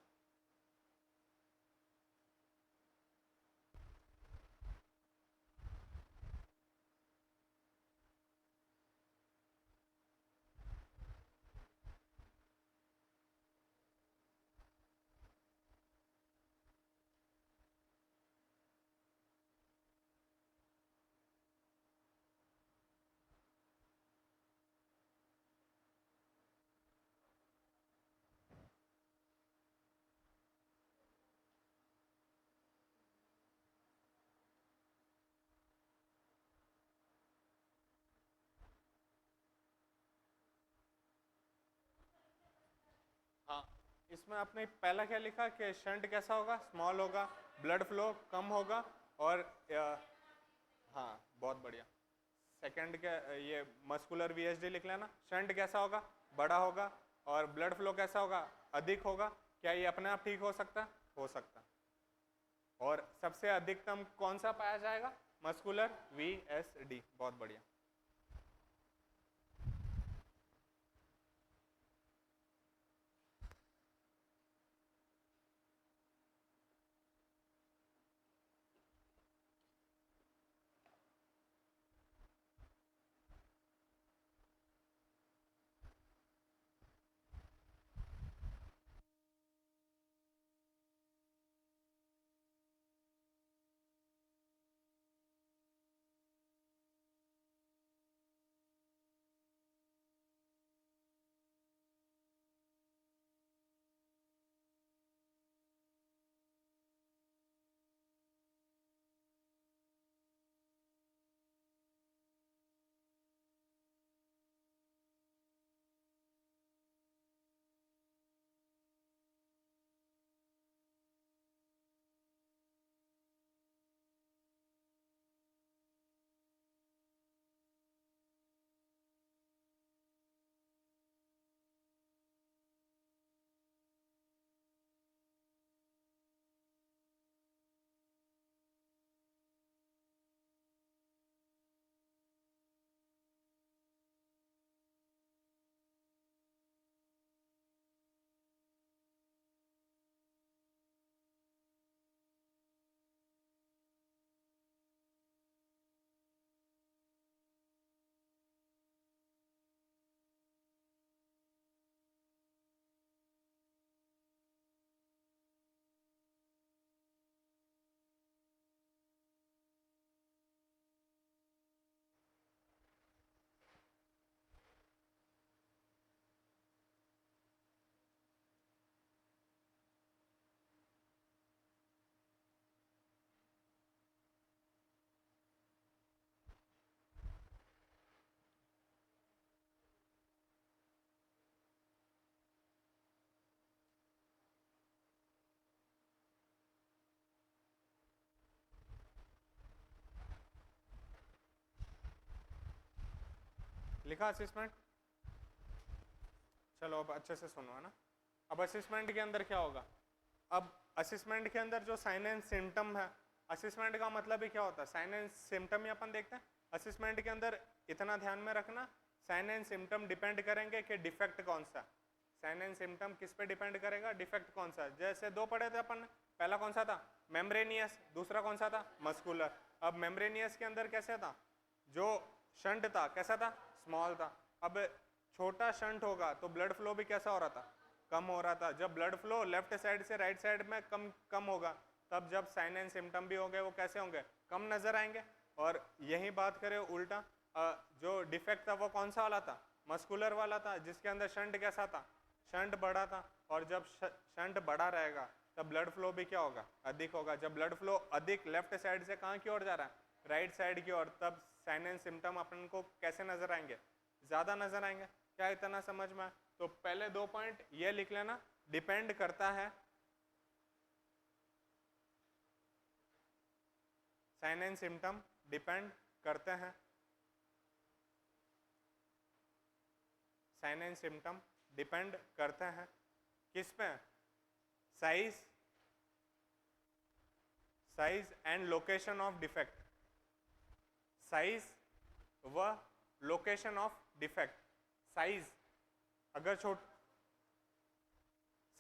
A: हाँ, इसमें आपने पहला क्या लिखा कि शंट कैसा होगा? स्मॉल होगा, ब्लड फ्लो कम होगा, और हाँ बहुत बढ़िया। सेकंड क्या, ये मस्कुलर वीएसडी लिख लेना। शंट कैसा होगा? बड़ा होगा, और ब्लड फ्लो कैसा होगा? अधिक होगा। क्या ये अपने आप ठीक हो सकता? हो सकता। और सबसे अधिकतम कौन सा पाया जाएगा? Muscular VSD. बहुत बढ़िया। लिखा असिस्मेंट? चलो अब अच्छे से सुनो, है ना। अब असिस्मेंट के अंदर क्या होगा? अब असिस्मेंट के अंदर जो साइन एंड सिम्टम है, असिस्मेंट का मतलब ही क्या होता है? साइन एंड सिम्टम ही अपन देखते हैं। असिस्मेंट के अंदर इतना ध्यान में रखना, साइन एंड सिम्टम डिपेंड करेंगे कि डिफेक्ट कौन सा। साइन एंड सिम्टम किस पे डिपेंड करेगा? डिफेक्ट कौन सा। जैसे दो पढ़े थे अपन, पहला कौन सा था? मेम्ब्रेनियस। दूसरा कौन सा था? मस्कुलर। अब मेम्ब्रेनियस के अंदर कैसे था? जो शंट था कैसा था? स्मॉल था। अब छोटा शंट होगा तो ब्लड फ्लो भी कैसा हो रहा था? कम हो रहा था। जब ब्लड फ्लो लेफ्ट साइड से राइट साइड में कम होगा, तब जब साइन एंड सिम्टम भी होंगे वो कैसे होंगे? कम नजर आएंगे। और यही बात करें उल्टा, जो डिफेक्ट था वो कौन सा वाला था? मस्कुलर वाला था, जिसके अंदर शंट कैसा था? शंट बड़ा था। और जब शंट बड़ा रहेगा तब ब्लड फ्लो भी क्या होगा? अधिक होगा। जब ब्लड फ्लो अधिक लेफ्ट साइड से कहाँ की ओर जा रहा है? राइट साइड की ओर, तब साइन एंड सिम्टम अपन को कैसे नजर आएंगे? ज्यादा नजर आएंगे। क्या इतना समझ में? तो पहले दो पॉइंट ये लिख लेना, डिपेंड करता है, साइन एंड सिम्टम डिपेंड करते हैं साइन एंड सिम्टम डिपेंड करते हैं किस पे? Size and location of defect, size व लोकेशन ऑफ डिफेक्ट। साइज अगर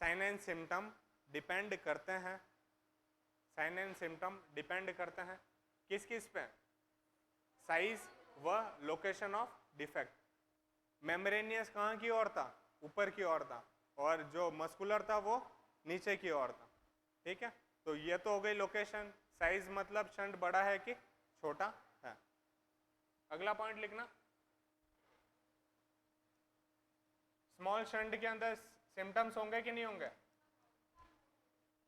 A: साइन एंड सिम्टम डिपेंड करते हैं, साइन एंड सिम्टम डिपेंड करते हैं किस पे? साइज व लोकेशन ऑफ डिफेक्ट। मेम्ब्रेनियस कहाँ की ओर था? ऊपर की ओर था, और जो मस्कुलर था वो नीचे की ओर था। ठीक है, तो ये तो हो गई लोकेशन। साइज मतलब शंट बड़ा है कि छोटा है। अगला पॉइंट लिखना, स्मॉल शंट के अंदर सिम्टम्स होंगे कि नहीं होंगे?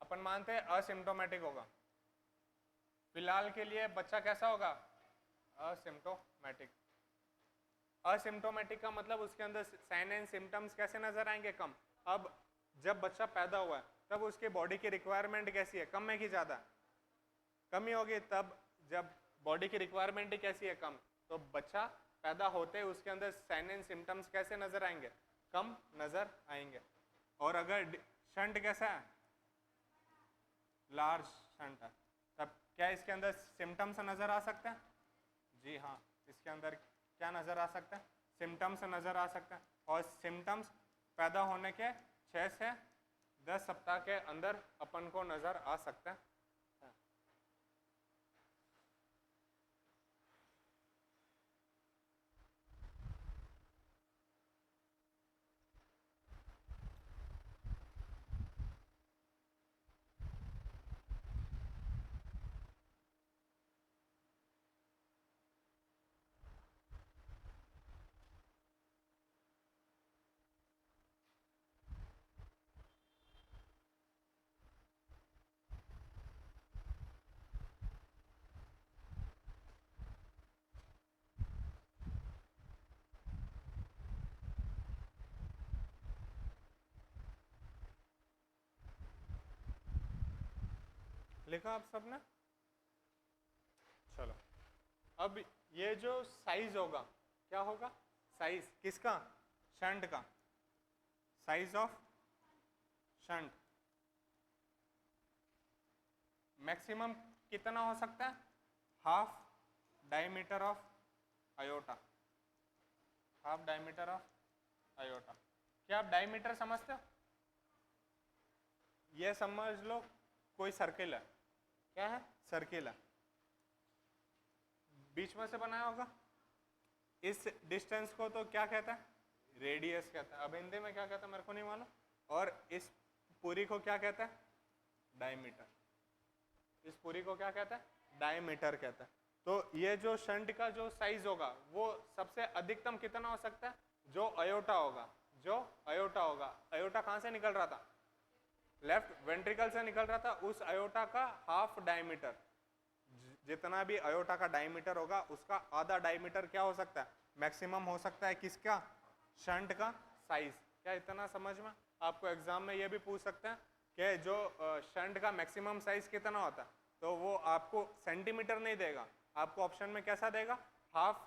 A: अपन मानते हैं असिम्टोमेटिक होगा। फिलहाल के लिए बच्चा कैसा होगा? असिम्टोमेटिक। असिम्टोमेटिक का मतलब उसके अंदर साइन एंड सिम्टम्स कैसे नजर आएंगे? कम। अब जब बच्चा पैदा हुआ है तब उसके बॉडी की रिक्वायरमेंट कैसी है? कम है कि ज्यादा? कम ही होगी। तब जब बॉडी की रिक्वायरमेंट ही कैसी है? कम। तो बच्चा पैदा होते ही उसके अंदर साइन एंड सिम्टम्स कैसे नजर आएंगे? कम नजर आएंगे। और अगर शंट कैसा है? लार्ज शंट है, तब क्या इसके अंदर सिम्टम्स नजर आ सकते हैं? जी हाँ, इसके अंदर क्या नजर आ सकता है? सिम्टम्स नजर आ सकता है। और सिम्टम्स पैदा होने के 6 से 10 सप्ताह के अंदर अपन को नजर आ सकता है। लिखा आप सबने? चलो, अब ये जो साइज होगा, क्या होगा? साइज किसका? शंट का। साइज ऑफ शंट मैक्सिमम कितना हो सकता है? Half diameter of iota. Half diameter of iota. क्या आप डायमीटर समझते हो? ये समझ लो कोई सर्किल है। क्या है? सर्किल है, बीच में से बनाया होगा। इस डिस्टेंस को तो क्या कहता है? रेडियस कहता है। अब हिंदी में क्या कहता है मेरे को नहीं मालूम। और इस पूरी को क्या कहता है? डायमीटर। इस पूरी को क्या कहता है? डायमीटर कहता है। तो ये जो शंट का जो साइज होगा वो सबसे अधिकतम कितना हो सकता है? जो अयोटा होगा। जो अयोटा होगा। अयोटा कहाँ से निकल रहा था? लेफ्ट वेंट्रिकल से निकल रहा था। उस अयोटा का हाफ डायमीटर, जितना भी अयोटा का डायमीटर होगा उसका आधा डायमीटर क्या हो सकता है? मैक्सिमम हो सकता है। किसका? शंट का साइज। क्या इतना समझ में? आपको एग्जाम में ये भी पूछ सकते हैं कि जो शंट का मैक्सिमम साइज कितना होता है, तो वो आपको सेंटीमीटर नहीं देगा, आपको ऑप्शन में कैसा देगा? हाफ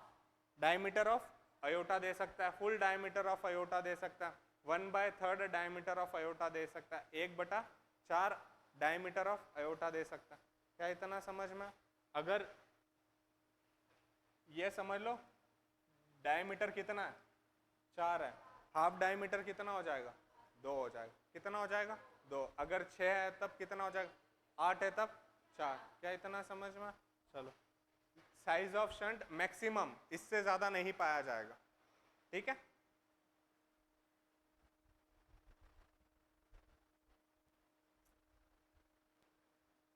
A: डायमीटर ऑफ अयोटा दे सकता है, फुल डायमीटर ऑफ अयोटा दे सकता है, 1/3 डायमीटर ऑफ अयोटा दे सकता है, 1/4 डायमीटर ऑफ अयोटा दे सकता है। क्या इतना समझ में? अगर ये समझ लो डायमीटर कितना है? 4 है। हाफ डायमीटर कितना हो जाएगा? 2 हो जाएगा। कितना हो जाएगा? 2। अगर 6 है तब कितना हो जाएगा? 8 है तब 4। क्या इतना समझ में? चलो, साइज ऑफ शंट मैक्सिमम, इससे ज्यादा नहीं पाया जाएगा। ठीक है,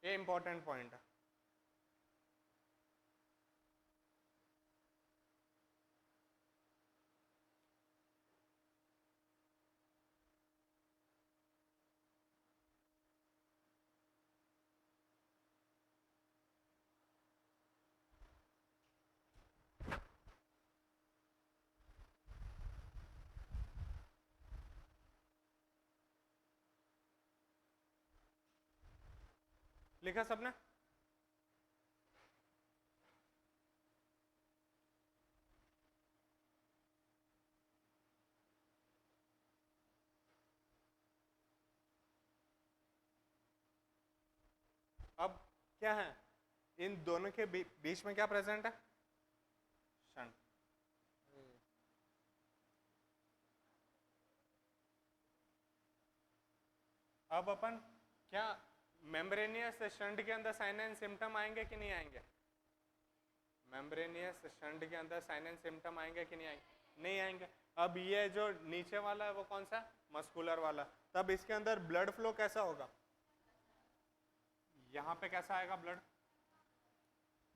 A: ये इंपॉर्टेंट पॉइंट है। लिखा सबने? अब क्या है, इन दोनों के बीच में क्या प्रेजेंट है, शंट। अब अपन क्या मेम्ब्रेनियस शंट के अंदर साइन एंड सिम्टम आएंगे कि नहीं आएंगे, मेम्ब्रेनियस शंट के अंदर साइन एंड सिम्टम आएंगे कि नहीं आएंगे, नहीं आएंगे। अब ये जो नीचे वाला है वो कौन सा, मस्कुलर वाला, तब इसके अंदर ब्लड फ्लो कैसा होगा, यहाँ पे कैसा आएगा, ब्लड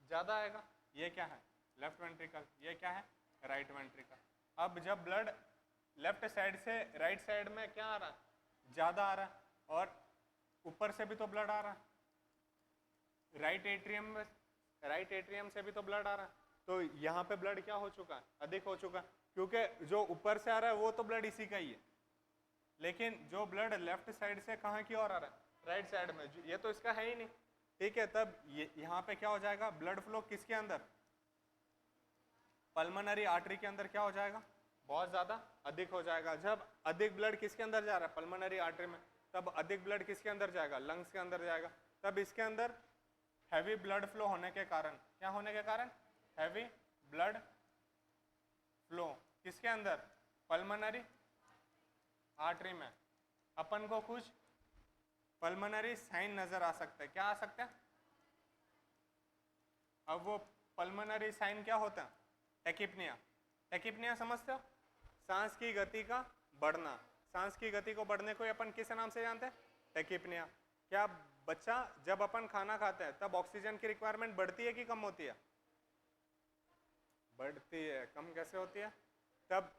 A: ज्यादा आएगा। ये क्या है, लेफ्ट वेंट्रिकल, ये क्या है, राइट वेंट्रिकल। अब जब ब्लड लेफ्ट साइड से राइट साइड में क्या आ रहा है, ज्यादा आ रहा है, और ऊपर से भी तो ब्लड आ रहा है, राइट एट्रियम से भी तो ब्लड आ रहा है, तो यहाँ पे ब्लड क्या हो चुका है, अधिक हो चुका है, क्योंकि जो ऊपर से आ रहा है वो तो ब्लड इसी का ही है, लेकिन जो ब्लड लेफ्ट साइड से कहाँ की ओर आ रहा है, राइट साइड में, ये तो इसका है ही नहीं, ठीक है। तब यहाँ पे क्या हो जाएगा, ब्लड फ्लो किसके अंदर, पल्मोनरी आर्टरी के अंदर क्या हो जाएगा, बहुत ज्यादा अधिक हो जाएगा। जब अधिक ब्लड किसके अंदर जा रहा है, पल्मोनरी आर्टरी में, तब अधिक ब्लड किसके अंदर जाएगा, लंग्स के अंदर जाएगा। तब इसके अंदर हैवी ब्लड फ्लो होने के कारण, क्या होने के कारण, हैवी ब्लड फ्लो किसके अंदर, पल्मोनरी आर्टरी में, अपन को कुछ पल्मोनरी साइन नजर आ सकता है, क्या आ सकता है। अब वो पल्मोनरी साइन क्या होता है, टैकिपनिया, टैकिपनिया समझते हो, सांस की गति का बढ़ना, सांस की गति को बढ़ने को अपन किस नाम से जानते हैं, टैकिपनिया। क्या बच्चा जब अपन खाना खाते हैं तब ऑक्सीजन की रिक्वायरमेंट बढ़ती है कि कम होती है, बढ़ती है, कम कैसे होती है, तब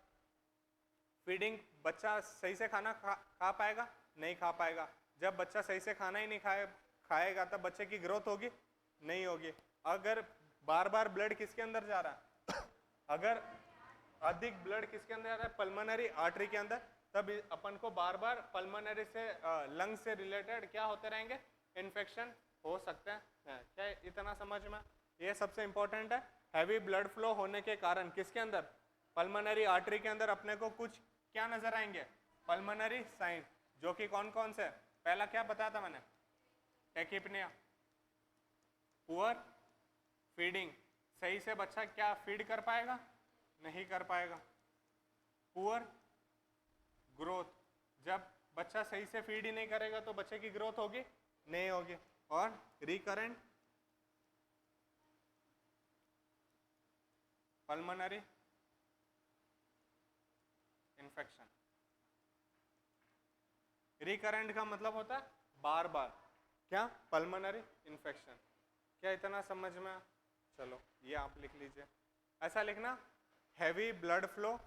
A: फीडिंग, बच्चा सही से खाना खा पाएगा, नहीं खा पाएगा। जब बच्चा सही से खाना ही नहीं खाएगा तब बच्चे की ग्रोथ होगी, नहीं होगी। अगर बार बार ब्लड किसके अंदर जा रहा है अगर अधिक ब्लड किसके अंदर जा रहा है, पल्मोनरी आर्टरी के अंदर, तब अपन को बार बार पल्मोनरी से लंग से रिलेटेड क्या होते रहेंगे, इन्फेक्शन हो सकते हैं। क्या इतना समझ में, ये सबसे इंपॉर्टेंट है। हैवी ब्लड फ्लो होने के कारण किसके अंदर, पल्मोनरी आर्टरी के अंदर अपने को कुछ क्या नजर आएंगे, पल्मोनरी साइन, जो कि कौन कौन से, पहला क्या बताया था मैंने, टैकिपनिया, पुअर फीडिंग, सही से बच्चा क्या फीड कर पाएगा, नहीं कर पाएगा। पुअर ग्रोथ, जब बच्चा सही से फीड ही नहीं करेगा तो बच्चे की ग्रोथ होगी, नहीं होगी। और रिकरेंट पल्मोनरी इन्फेक्शन, रिकरेंट का मतलब होता है बार बार, क्या, पल्मोनरी इन्फेक्शन। क्या इतना समझ में, चलो ये आप लिख लीजिए, ऐसा लिखना, heavy blood flow,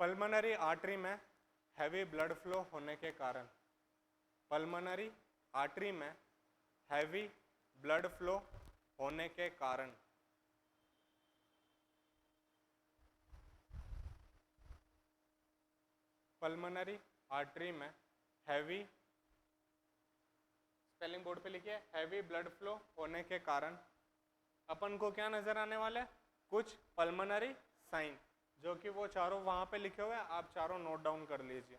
A: pulmonary artery में हैवी ब्लड फ्लो होने के कारण, पल्मोनरी आर्टरी में हैवी ब्लड फ्लो होने के कारण, पल्मोनरी आर्टरी में हैवी, स्पेलिंग बोर्ड पे लिखिए, हैवी ब्लड फ्लो होने के कारण अपन को क्या नजर आने वाला है, कुछ पल्मोनरी साइन, जो कि वो चारों वहां पे लिखे हुए हैं, आप चारों नोट डाउन कर लीजिए।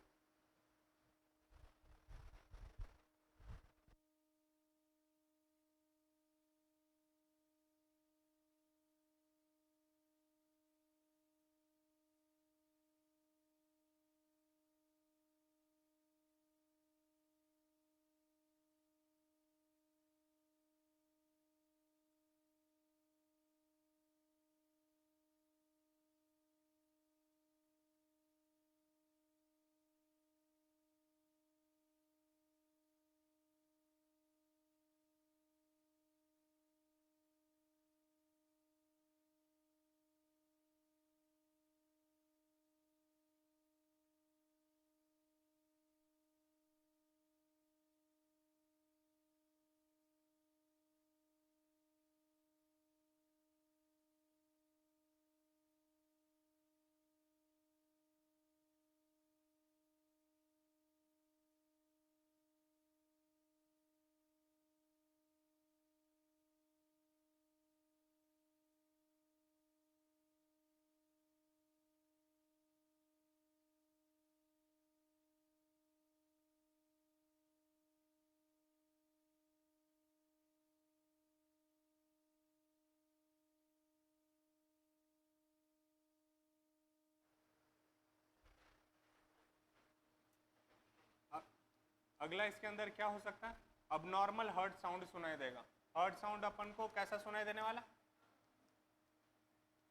A: अगला इसके अंदर क्या हो सकता है, अब नॉर्मल हर्ट साउंड सुनाई देगा। हर्ट साउंड अपन को कैसा सुनाई देने वाला,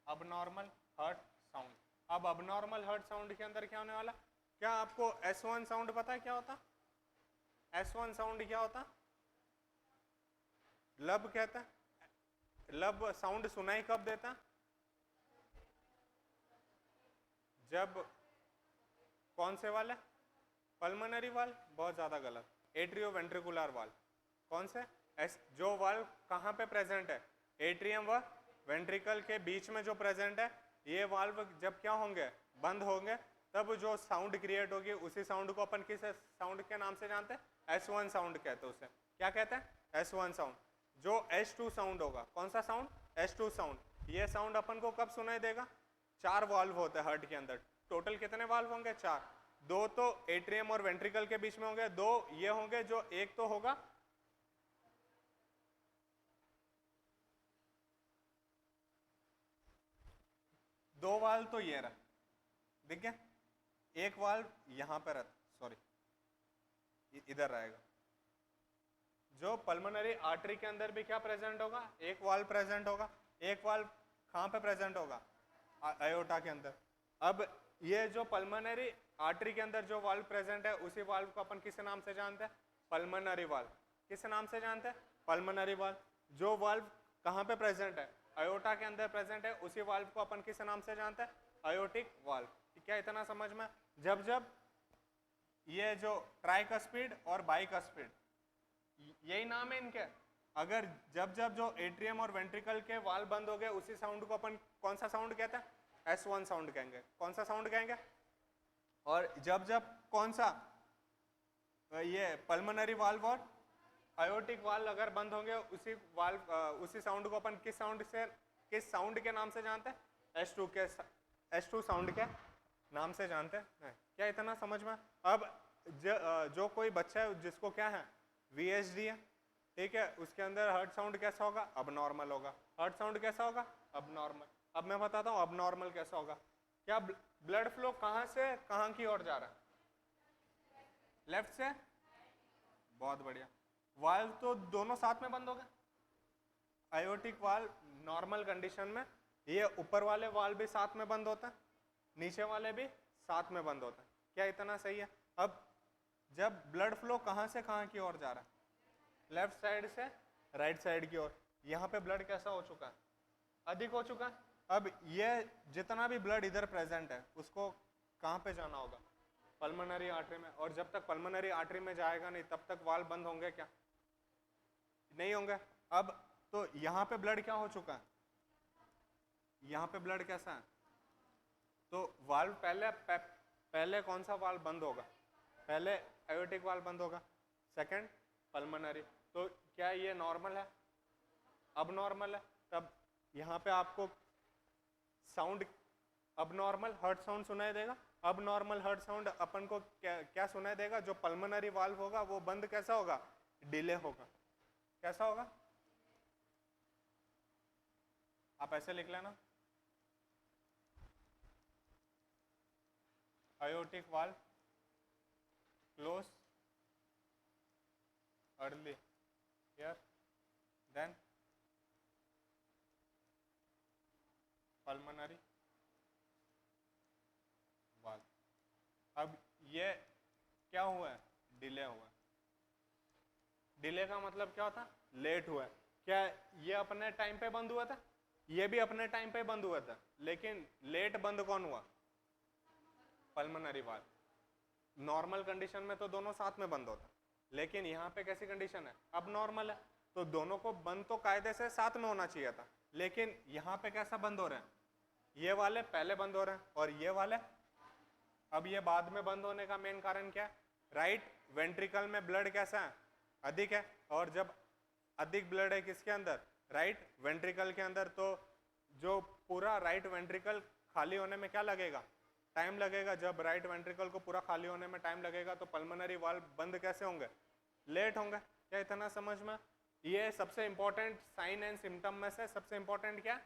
A: अब नॉर्मल हर्ट साउंड। अब अब नॉर्मल हर्ट साउंड के अंदर क्या होने वाला, क्या आपको S1 साउंड पता है क्या होता, S1 साउंड क्या होता, लब कहता है, लब साउंड सुनाई कब देता, जब कौन से वाले, पल्मोनरी वाल, बहुत ज्यादा गलत, एट्रियोवेंट्रिकुलर वाल। कौन से, जो वाल कहाँ पे प्रेजेंट है, एट्रियम व वेंट्रिकल के बीच में जो प्रेजेंट है, ये वाल्व जब क्या होंगे, बंद होंगे, तब जो साउंड क्रिएट होगी उसी साउंड को अपन किस साउंड के नाम से जानते हैं, S1 साउंड कहते हैं उसे। क्या कहते हैं, S1 साउंड। जो S2 साउंड होगा, कौन सा साउंड, S2 साउंड। ये साउंड अपन को कब सुनाई देगा, 4 वाल्व होते हैं हार्ट के अंदर, टोटल कितने वाल्व होंगे, 4। 2 तो एट्रियम और वेंट्रिकल के बीच में होंगे, 2 ये होंगे, जो एक तो होगा दो वाल्व तो ये रहा, दिख गया, एक वाल्व यहां पर, सॉरी इधर रहेगा। जो पल्मोनरी आर्टरी के अंदर भी क्या प्रेजेंट होगा, एक वाल्व प्रेजेंट होगा। एक वाल्व कहां पे प्रेजेंट होगा, आयोटा के अंदर। अब ये जो पल्मोनरी आर्टरी के अंदर जो वाल्व प्रेजेंट है, उसी वाल्व को अपन किस नाम से जानते हैं, पल्मोनरी वाल्व। किस नाम से जानते हैं, पल्मोनरी वाल्व। जो वाल्व कहां पे प्रेजेंट है, आयोटा के अंदर प्रेजेंट है, उसी वाल्व को अपन किस नाम से जानते हैं, आयोटिक वाल्व। क्या इतना समझ में, जब जब ये जो ट्राइकस्पिड और बाइकस्पिड, यही नाम है इनके, अगर जब जब जो एट्रियम और वेंट्रिकल के वाल्व बंद हो गए, उसी साउंड को अपन कौन सा साउंड कहते हैं, S1 साउंड कहेंगे। कौन सा साउंड कहेंगे। और जब जब कौन सा, ये पल्मोनरी वाल्व और आयोटिक वाल्व अगर बंद होंगे, उसी वाल्व उसी साउंड को अपन किस साउंड के नाम से जानते हैं, S2 साउंड के नाम से जानते हैं। क्या इतना समझ में। अब जो कोई बच्चा है जिसको क्या है, VHD है, ठीक है, उसके अंदर हर्ट साउंड कैसा होगा, अब नॉर्मल होगा। हर्ट साउंड कैसा होगा, अब नॉर्मल। अब मैं बताता हूँ अब नॉर्मल कैसा होगा। क्या ब्लड फ्लो कहाँ से कहाँ की ओर जा रहा है, लेफ्ट से, बहुत बढ़िया। वाल्व तो दोनों साथ में बंद हो गए। आयोटिक वाल्व नॉर्मल कंडीशन में ये ऊपर वाले वाल्व भी साथ में बंद होता है, नीचे वाले भी साथ में बंद होता है। क्या इतना सही है। अब जब ब्लड फ्लो कहाँ से कहाँ की ओर जा रहा है, लेफ्ट साइड से राइट साइड की ओर, यहाँ पे ब्लड कैसा हो चुका है, अधिक हो चुका है। अब ये जितना भी ब्लड इधर प्रेजेंट है, उसको कहाँ पे जाना होगा, पल्मोनरी आर्टरी में। और जब तक पल्मोनरी आर्टरी में जाएगा नहीं, तब तक वाल्व बंद होंगे क्या, नहीं होंगे। अब तो यहाँ पे ब्लड क्या हो चुका है, यहाँ पे ब्लड कैसा है, तो वाल्व पहले कौन सा वाल्व बंद होगा, पहले आयोटिक वाल्व बंद होगा, सेकंड पल्मोनरी। तो क्या ये नॉर्मल है, अब नॉर्मल है। तब यहाँ पे आपको साउंड अब नॉर्मल हर्ट साउंड सुनाई देगा। अब नॉर्मल हर्ट साउंड अपन को क्या सुनाई देगा, जो पल्मोनरी वाल्व होगा वो बंद कैसा होगा, डिले होगा। कैसा होगा, आप ऐसे लिख लेना, aortic valve close early here, then pulmonary valve। अब ये क्या हुआ है, डिले हुआ है। डिले का मतलब क्या होता है, लेट हुआ है। क्या ये अपने टाइम पे बंद हुआ था, ये भी अपने टाइम पे बंद हुआ था, लेकिन लेट बंद कौन हुआ, पल्मोनरी वाल्व। नॉर्मल कंडीशन में तो दोनों साथ में बंद होता, लेकिन यहाँ पे कैसी कंडीशन है, अब नॉर्मल है, तो दोनों को बंद तो कायदे से साथ में होना चाहिए था, लेकिन यहाँ पे कैसा बंद हो रहे हैं, ये वाले पहले बंद हो रहे हैं और ये वाले अब ये बाद में बंद होने का मेन कारण क्या है, राइट वेंट्रिकल में ब्लड कैसा है, अधिक है। और जब अधिक ब्लड है किसके अंदर, राइट वेंट्रिकल के अंदर, तो जो पूरा राइट वेंट्रिकल खाली होने में क्या लगेगा, टाइम लगेगा। जब राइट वेंट्रिकल को पूरा खाली होने में टाइम लगेगा, तो पल्मोनरी वाल्व बंद कैसे होंगे, लेट होंगे। क्या इतना समझ में। ये सबसे इंपॉर्टेंट साइन एंड सिम्टम में से सबसे इंपॉर्टेंट क्या,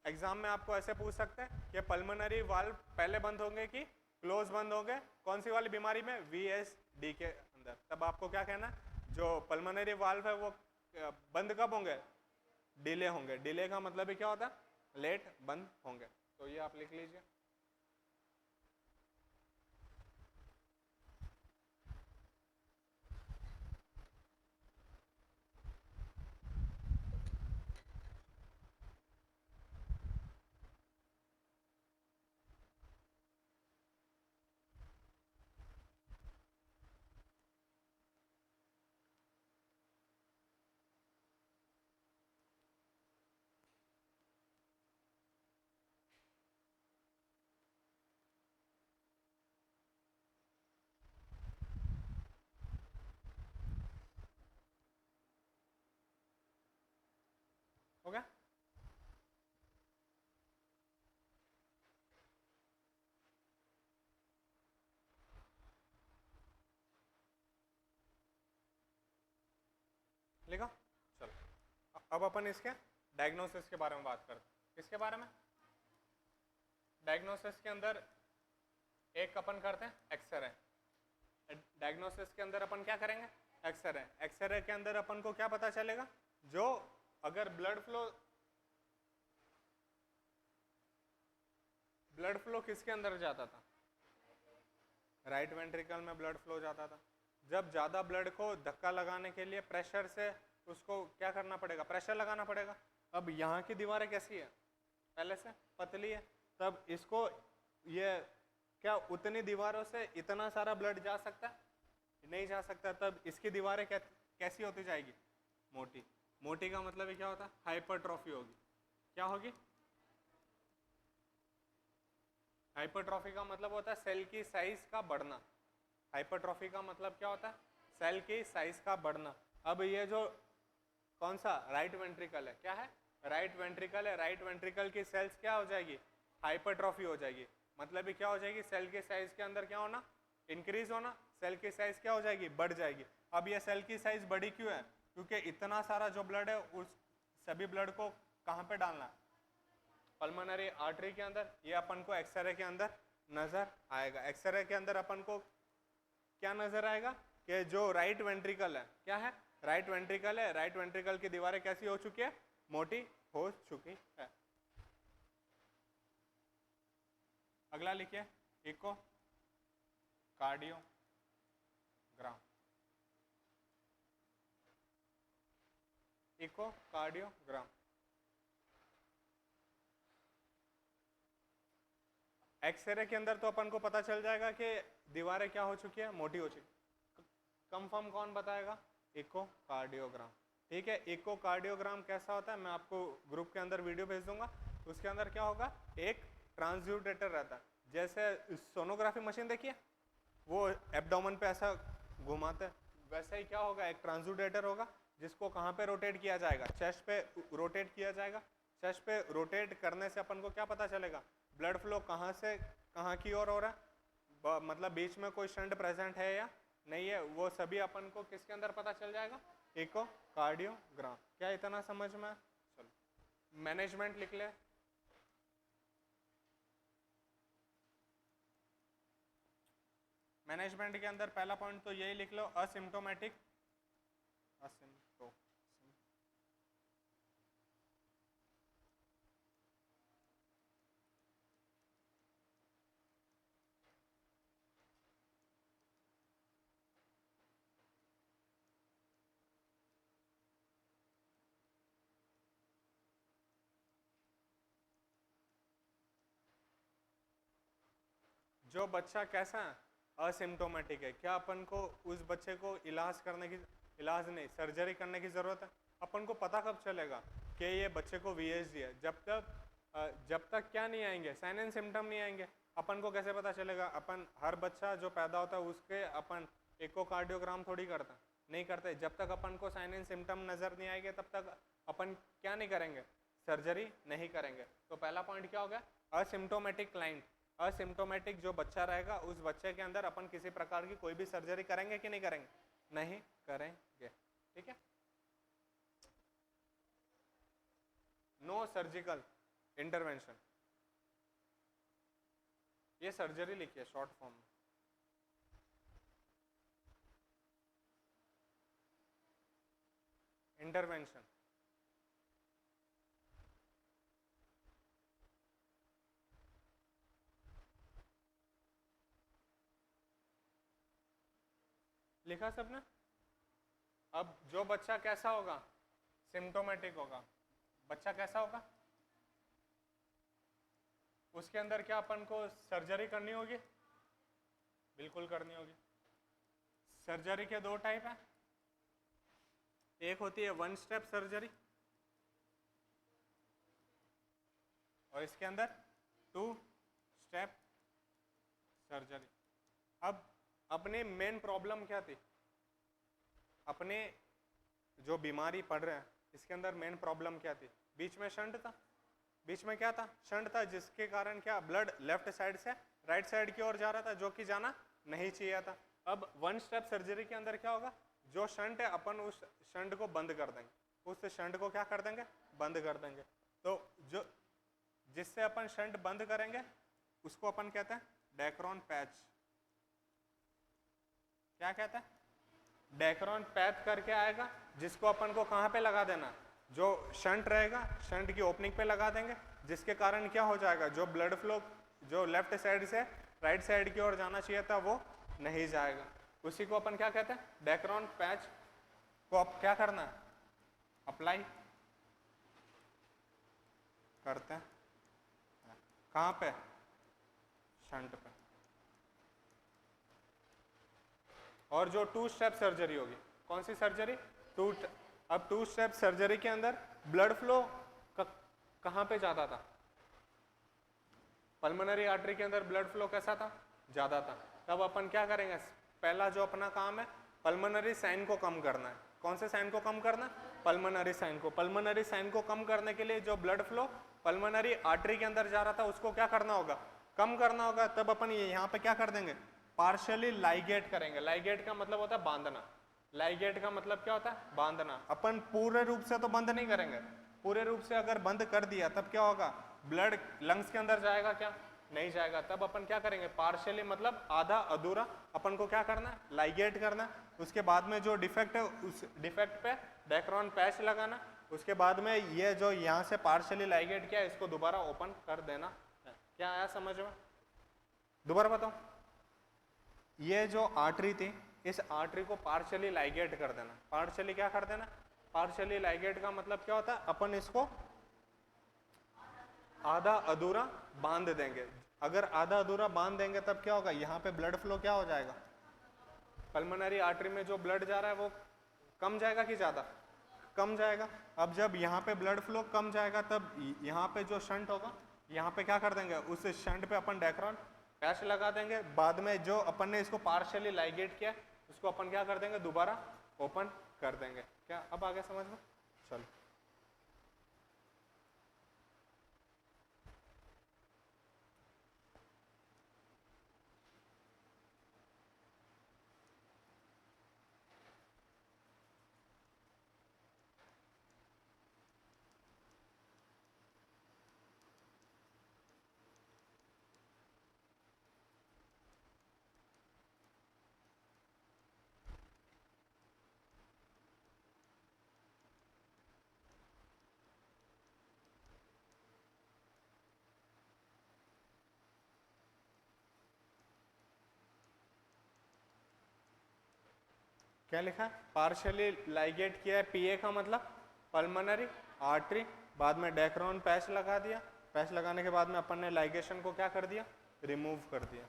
A: एग्जाम में आपको ऐसे पूछ सकते हैं कि पल्मोनरी वाल्व पहले बंद होंगे कि क्लोज बंद होंगे, कौन सी वाली बीमारी में, VSD के अंदर, तब आपको क्या कहना है, जो पल्मोनरी वाल्व है वो बंद कब होंगे, डिले होंगे। डिले का मतलब ही क्या होता है, लेट बंद होंगे। तो ये आप लिख लीजिए। हो गया? लिखा? चलो अब अपन इसके डायग्नोसिस के बारे में बात करते हैं। किसके बारे में? डायग्नोसिस के अंदर एक अपन करते हैं एक्सरे। डायग्नोसिस के अंदर अपन क्या करेंगे, एक्सरे। एक्सरे के अंदर अपन को क्या पता चलेगा, जो अगर ब्लड फ्लो किसके अंदर जाता था, राइट वेंट्रिकल में ब्लड फ्लो जाता था। जब ज़्यादा ब्लड को धक्का लगाने के लिए प्रेशर से उसको क्या करना पड़ेगा, प्रेशर लगाना पड़ेगा। अब यहाँ की दीवारें कैसी है, पहले से पतली है, तब इसको ये क्या उतनी दीवारों से इतना सारा ब्लड जा सकता है, नहीं जा सकता। तब इसकी दीवारें कैसी होती जाएगी, मोटी। मोटी का मतलब ये क्या होता है, हाइपरट्रॉफी होगी। क्या होगी, हाइपरट्रॉफी का मतलब होता है सेल की साइज का बढ़ना। हाइपरट्रॉफी का मतलब क्या होता है, सेल की साइज का बढ़ना। अब ये जो कौन सा राइट वेंट्रिकल है, क्या है, राइट वेंट्रिकल है। राइट वेंट्रिकल की सेल्स क्या हो जाएगी, हाइपरट्रॉफी हो जाएगी। मतलब ये क्या हो जाएगी, सेल के साइज के अंदर क्या होना, इंक्रीज होना। सेल की साइज क्या हो जाएगी, बढ़ जाएगी। अब ये सेल की साइज बढ़ी क्यों है, क्योंकि इतना सारा जो ब्लड है उस सभी ब्लड को कहाँ पे डालना है, पल्मोनरी आर्टरी के अंदर। ये अपन को एक्सरे के अंदर नजर आएगा। एक्सरे के अंदर अपन को क्या नजर आएगा कि जो राइट वेंट्रिकल है, क्या है, राइट वेंट्रिकल है। राइट वेंट्रिकल की दीवारें कैसी हो चुकी है, मोटी हो चुकी है। अगला लिखिए, echocardiogram. Echocardiogram X ray के अंदर तो अपन को पता चल जाएगा कि दीवारें क्या हो चुकी है, मोटी हो चुकी। कंफर्म कौन बताएगा, इको कार्डियोग्राम। ठीक है, इको कार्डियोग्राम कैसा होता है, मैं आपको ग्रुप के अंदर वीडियो भेज दूंगा। उसके अंदर क्या होगा, एक ट्रांसड्यूटेटर रहता है। जैसे सोनोग्राफी मशीन देखिए, वो एब्डोमेन पे ऐसा घुमाते हैं, वैसे ही क्या होगा, एक ट्रांसड्यूटेटर होगा जिसको कहाँ पे रोटेट किया जाएगा, चेस्ट पे रोटेट किया जाएगा। चेस्ट पे रोटेट करने से अपन को क्या पता चलेगा, ब्लड फ्लो कहाँ से कहाँ की ओर हो रहा है, मतलब बीच में कोई शंट प्रेजेंट है या नहीं है, वो सभी अपन को किसके अंदर पता चल जाएगा, इको कार्डियोग्राम। क्या इतना समझ में? चलो मैनेजमेंट लिख ले। मैनेजमेंट के अंदर पहला पॉइंट तो यही लिख लो, असिम्टोमेटिक। जो बच्चा कैसा है, असिम्टोमेटिक है, क्या अपन को उस बच्चे को इलाज नहीं, सर्जरी करने की ज़रूरत है? अपन को पता कब चलेगा कि ये बच्चे को VHD है, जब तक क्या नहीं आएंगे, साइन एंड सिम्टम नहीं आएंगे। अपन को कैसे पता चलेगा, अपन हर बच्चा जो पैदा होता है उसके अपन इकोकार्डियोग्राम थोड़ी करता, नहीं करते। जब तक अपन को साइन एंड सिम्टम नज़र नहीं आएंगे तब तक अपन क्या नहीं करेंगे, सर्जरी नहीं करेंगे। तो पहला पॉइंट क्या हो गया, असिम्टोमेटिक क्लाइंट। असिम्टोमेटिक जो बच्चा रहेगा उस बच्चे के अंदर अपन किसी प्रकार की कोई भी सर्जरी करेंगे कि नहीं करेंगे, नहीं करेंगे। ठीक है, नो सर्जिकल इंटरवेंशन, ये सर्जरी लिखिए शॉर्ट फॉर्म में। इंटरवेंशन। लिखा सबने? अब जो बच्चा कैसा होगा, सिम्टोमेटिक होगा, बच्चा कैसा होगा, उसके अंदर क्या अपन को सर्जरी करनी होगी? बिल्कुल करनी होगी। सर्जरी के दो टाइप है, एक होती है वन स्टेप सर्जरी और इसके अंदर टू स्टेप सर्जरी। अब अपने मेन प्रॉब्लम क्या थी, अपने जो बीमारी पड़ रहे हैं इसके अंदर मेन प्रॉब्लम क्या थी? बीच में शंट था, बीच में क्या था? शंट था, जिसके कारण क्या ब्लड लेफ्ट साइड से राइट साइड की ओर जा रहा था, जो कि जाना नहीं चाहिए था। अब वन स्टेप सर्जरी के अंदर क्या होगा, जो शंट है अपन उस शंट को बंद कर देंगे, उस शंट को क्या कर देंगे? बंद कर देंगे। तो जो जिससे अपन शंट बंद करेंगे उसको अपन कहते हैं डेक्रोन पैच। क्या कहते हैं? डेक्रोन पैच करके आएगा, जिसको अपन को कहाँ पे लगा देना? जो शंट रहेगा शंट की ओपनिंग पे लगा देंगे, जिसके कारण क्या हो जाएगा, जो ब्लड फ्लो जो लेफ्ट साइड से राइट साइड की ओर जाना चाहिए था वो नहीं जाएगा। उसी को अपन क्या कहते हैं? डेक्रोन पैच को अब क्या करना है? अप्लाई करते हैं। कहाँ पे? शंट पे। और जो टू स्टेप सर्जरी होगी, कौन सी सर्जरी? अब टू स्टेप सर्जरी के अंदर ब्लड फ्लो कहाँ पे ज्यादा था? पल्मोनरी आर्टरी के अंदर ब्लड फ्लो कैसा था? ज्यादा था। तब अपन क्या करेंगे? पहला जो अपना काम है पल्मोनरी साइन को कम करना है। कौन से साइन को कम करना? पल्मोनरी साइन को। पल्मोनरी साइन को कम करने के लिए जो ब्लड फ्लो पल्मोनरी आर्टरी के अंदर जा रहा था उसको क्या करना होगा? कम करना होगा। तब अपन यहाँ पे क्या कर देंगे? पार्शियली लाइगेट करेंगे। लाइगेट का मतलब होता है बांधना। लाइगेट का मतलब क्या होता है? बांधना। अपन पूरे रूप से तो बंद नहीं करेंगे, पूरे रूप से अगर बंद कर दिया तब क्या होगा? ब्लड लंग्स के अंदर जाएगा क्या? नहीं जाएगा। तब अपन क्या करेंगे? पार्शियली मतलब आधा अधूरा अपन को क्या करना है? लाइगेट करना। उसके बाद में जो डिफेक्ट है उस डिफेक्ट पे डेक्रोन पैच लगाना। उसके बाद में ये जो यहाँ से पार्शियली लाइगेट किया इसको दोबारा ओपन कर देना। क्या आया समझ में? दोबारा बताओ। ये जो आर्टरी थी इस आर्टरी को पार्शियली लाइगेट कर देना। पार्शियली क्या कर देना? पार्शियली लाइगेट का मतलब क्या होता है? अपन इसको आधा अधूरा बांध देंगे। अगर आधा अधूरा बांध देंगे तब क्या होगा? यहाँ पे ब्लड फ्लो क्या हो जाएगा? पल्मोनरी आर्टरी में जो ब्लड जा रहा है वो कम जाएगा कि ज्यादा? कम जाएगा। अब जब यहाँ पे ब्लड फ्लो कम जाएगा तब यहाँ पे जो शंट होगा यहाँ पे क्या कर देंगे? उस शंट पे अपन डेक्रोन पैच लगा देंगे। बाद में जो अपन ने इसको पार्शियली लाइगेट किया उसको अपन क्या कर देंगे? दोबारा ओपन कर देंगे। क्या अब आगे समझ में? चलो क्या लिखा है? पार्शियली लाइगेट किया है। पीए का मतलब पल्मोनरी आर्टरी। बाद में डेक्रोन पैच लगा दिया। पैच लगाने के बाद में अपन ने लाइगेशन को क्या कर दिया? रिमूव कर दिया।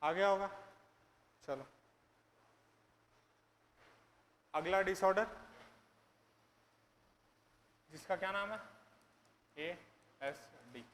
A: आ गया होगा। चलो अगला डिसऑर्डर जिसका क्या नाम है ASD।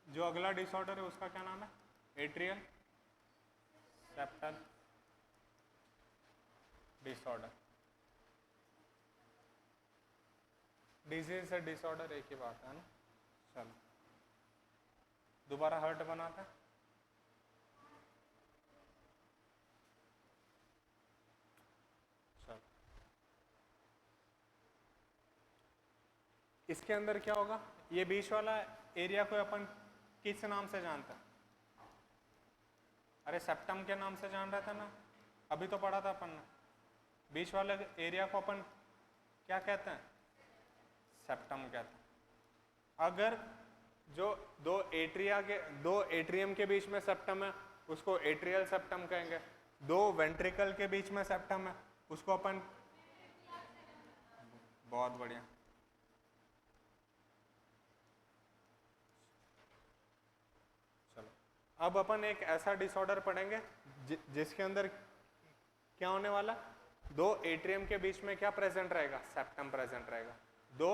A: जो अगला डिसऑर्डर है उसका क्या नाम है एट्रियल सेप्टल डिसऑर्डर। डिजीज से डिसऑर्डर एक ही बात है ना। चलो दोबारा हर्ट बनाते हैं। चलो इसके अंदर क्या होगा, ये बीच वाला एरिया को अपन किस नाम से जानते हैं? अरे सेप्टम के नाम से जान रहा था ना, अभी तो पढ़ा था अपन ने। बीच वाले एरिया को अपन क्या कहते हैं? सेप्टम कहते हैं। अगर जो दो एट्रियम के बीच में सेप्टम है उसको एट्रियल सेप्टम कहेंगे। दो वेंट्रिकल के बीच में सेप्टम है उसको अपन, बहुत बढ़िया, चलो अब अपन एक ऐसा डिसऑर्डर पढ़ेंगे जिसके अंदर क्या होने वाला, दो एट्रियम के बीच में क्या प्रेजेंट रहेगा? सेप्टम प्रेजेंट रहेगा। दो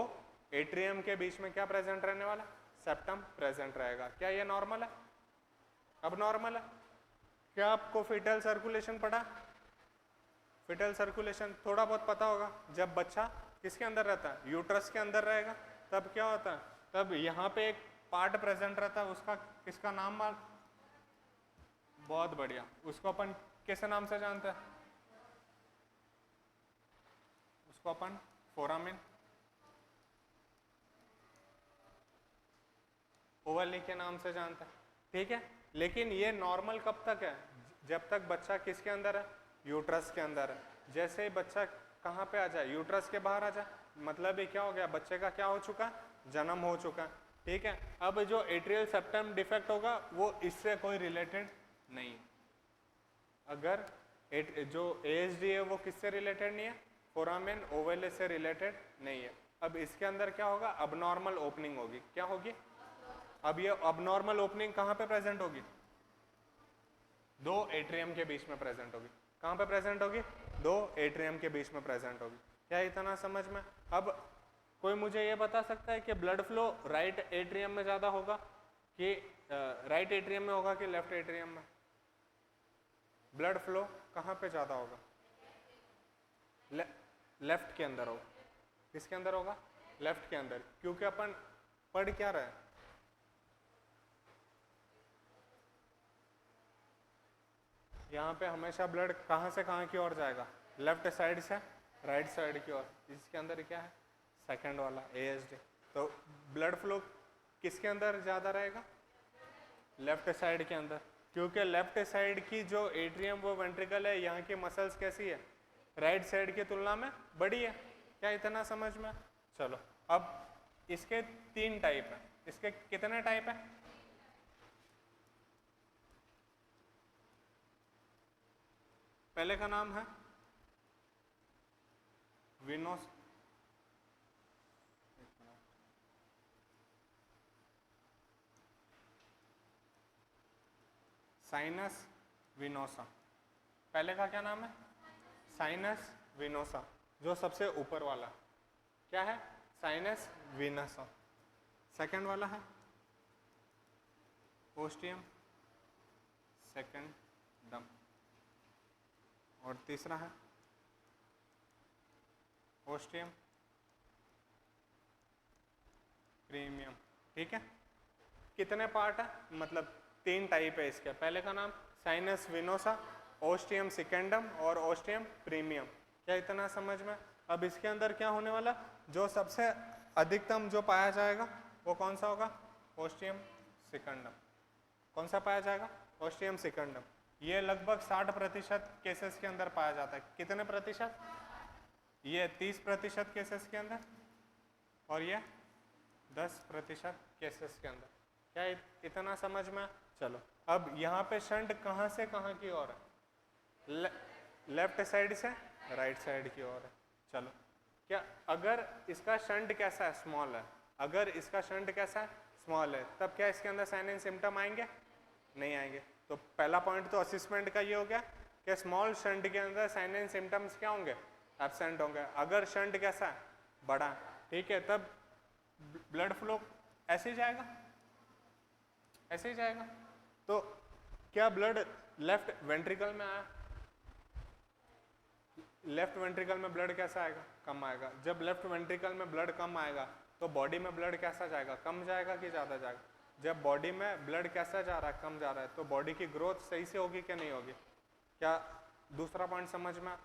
A: एट्रियम के बीच में क्या प्रेजेंट रहने वाला? सेप्टम प्रेजेंट रहेगा। क्या ये नॉर्मल है? अब नॉर्मल है। क्या आपको फीटल सर्कुलेशन पढ़ा? फीटल सर्कुलेशन थोड़ा बहुत पता होगा। जब बच्चा किसके अंदर रहता है? यूट्रस के अंदर रहेगा, तब क्या होता है? तब यहाँ पे एक पार्ट प्रेजेंट रहता है, उसका किसका नाम मार? बहुत बढ़िया, उसको अपन किस नाम से जानते हैं? उसको अपन फोरामिन ओवली के नाम से जानते हैं, ठीक है। लेकिन ये नॉर्मल कब तक है? जब तक बच्चा किसके अंदर है? यूट्रस के अंदर है। जैसे ही बच्चा कहाँ पे आ जाए? यूट्रस के बाहर आ जाए, मतलब ये क्या हो गया? बच्चे का क्या हो चुका? जन्म हो चुका, ठीक है। अब जो एट्रियल सेप्टम डिफेक्ट होगा वो इससे कोई रिलेटेड नहीं है। अगर जो ASD है वो किससे रिलेटेड नहीं है? फोरामिन ओवले से रिलेटेड नहीं है। अब इसके अंदर क्या होगा? अबनॉर्मल ओपनिंग होगी। क्या होगी? अब ये अबनॉर्मल ओपनिंग कहाँ पे प्रेजेंट होगी? दो एट्रियम के बीच में प्रेजेंट होगी। कहाँ पे प्रेजेंट होगी? दो एट्रियम के बीच में प्रेजेंट होगी। क्या इतना समझ में? अब कोई मुझे ये बता सकता है कि ब्लड फ्लो राइट एट्रियम में ज़्यादा होगा कि राइट एट्रियम में होगा कि लेफ्ट एट्रियम में? ब्लड फ्लो कहाँ पे ज़्यादा होगा? लेफ्ट के अंदर होगा। किसके अंदर होगा? लेफ्ट के अंदर, क्योंकि अपन पढ़ क्या रहे हैं? यहाँ पे हमेशा ब्लड कहाँ से कहाँ की ओर जाएगा? लेफ्ट साइड से राइट साइड की ओर। इसके अंदर क्या है? सेकंड वाला ASD। तो ब्लड फ्लो किसके अंदर ज़्यादा रहेगा? लेफ्ट साइड के अंदर, क्योंकि लेफ्ट साइड की जो एट्रियम वो वेंट्रिकल है, यहाँ की मसल्स कैसी है? राइट साइड की तुलना में बड़ी है। क्या इतना समझ में? चलो अब इसके 3 टाइप है। इसके कितने टाइप है? पहले का नाम है विनोस, साइनस विनोसा। पहले का क्या नाम है? साइनस विनोसा, जो सबसे ऊपर वाला क्या है? साइनस विनोसा। सेकंड वाला है ओस्टियम सेकेंडम, और तीसरा है ओस्टियम प्रीमियम, ठीक है। कितने पार्ट है? मतलब 3 टाइप है इसके। पहले का नाम साइनस विनोसा, ओस्टियम सेकेंडम और ओस्टियम प्रीमियम। क्या इतना समझ में? अब इसके अंदर क्या होने वाला? जो सबसे अधिकतम जो पाया जाएगा वो कौन सा होगा? Ostium secundum. कौन सा पाया जाएगा? Ostium secundum. ये लगभग 60% केसेस के अंदर पाया जाता है। कितने प्रतिशत? ये 30% केसेस के अंदर और ये 10% केसेस के अंदर। क्या इतना समझ में? चलो अब यहाँ पे शंट कहाँ से कहाँ की ओर है? लेफ्ट साइड से राइट साइड की ओर है। चलो क्या अगर इसका शंट कैसा है? स्मॉल है। अगर इसका शंट कैसा है? स्मॉल है, तब क्या इसके अंदर साइन एंड सिम्टम आएंगे? नहीं आएंगे। तो पहला पॉइंट तो असिस्मेंट का ये हो गया कि स्मॉल शंट के अंदर साइन एंड सिम्टम्स क्या होंगे? एब्सेंट होंगे। अगर शंट कैसा है? बड़ा, ठीक है, तब ब्लड फ्लो ऐसे ही जाएगा, ऐसे ही जाएगा। तो क्या ब्लड लेफ्ट वेंट्रिकल में आया? लेफ्ट वेंट्रिकल में ब्लड कैसा आएगा? कम आएगा। जब लेफ्ट वेंट्रिकल में ब्लड कम आएगा तो बॉडी में ब्लड कैसा जाएगा? कम जाएगा कि ज़्यादा जाएगा? जब बॉडी में ब्लड कैसा जा रहा है? कम जा रहा है। तो बॉडी की ग्रोथ सही से होगी कि नहीं होगी? क्या दूसरा पॉइंट समझ में?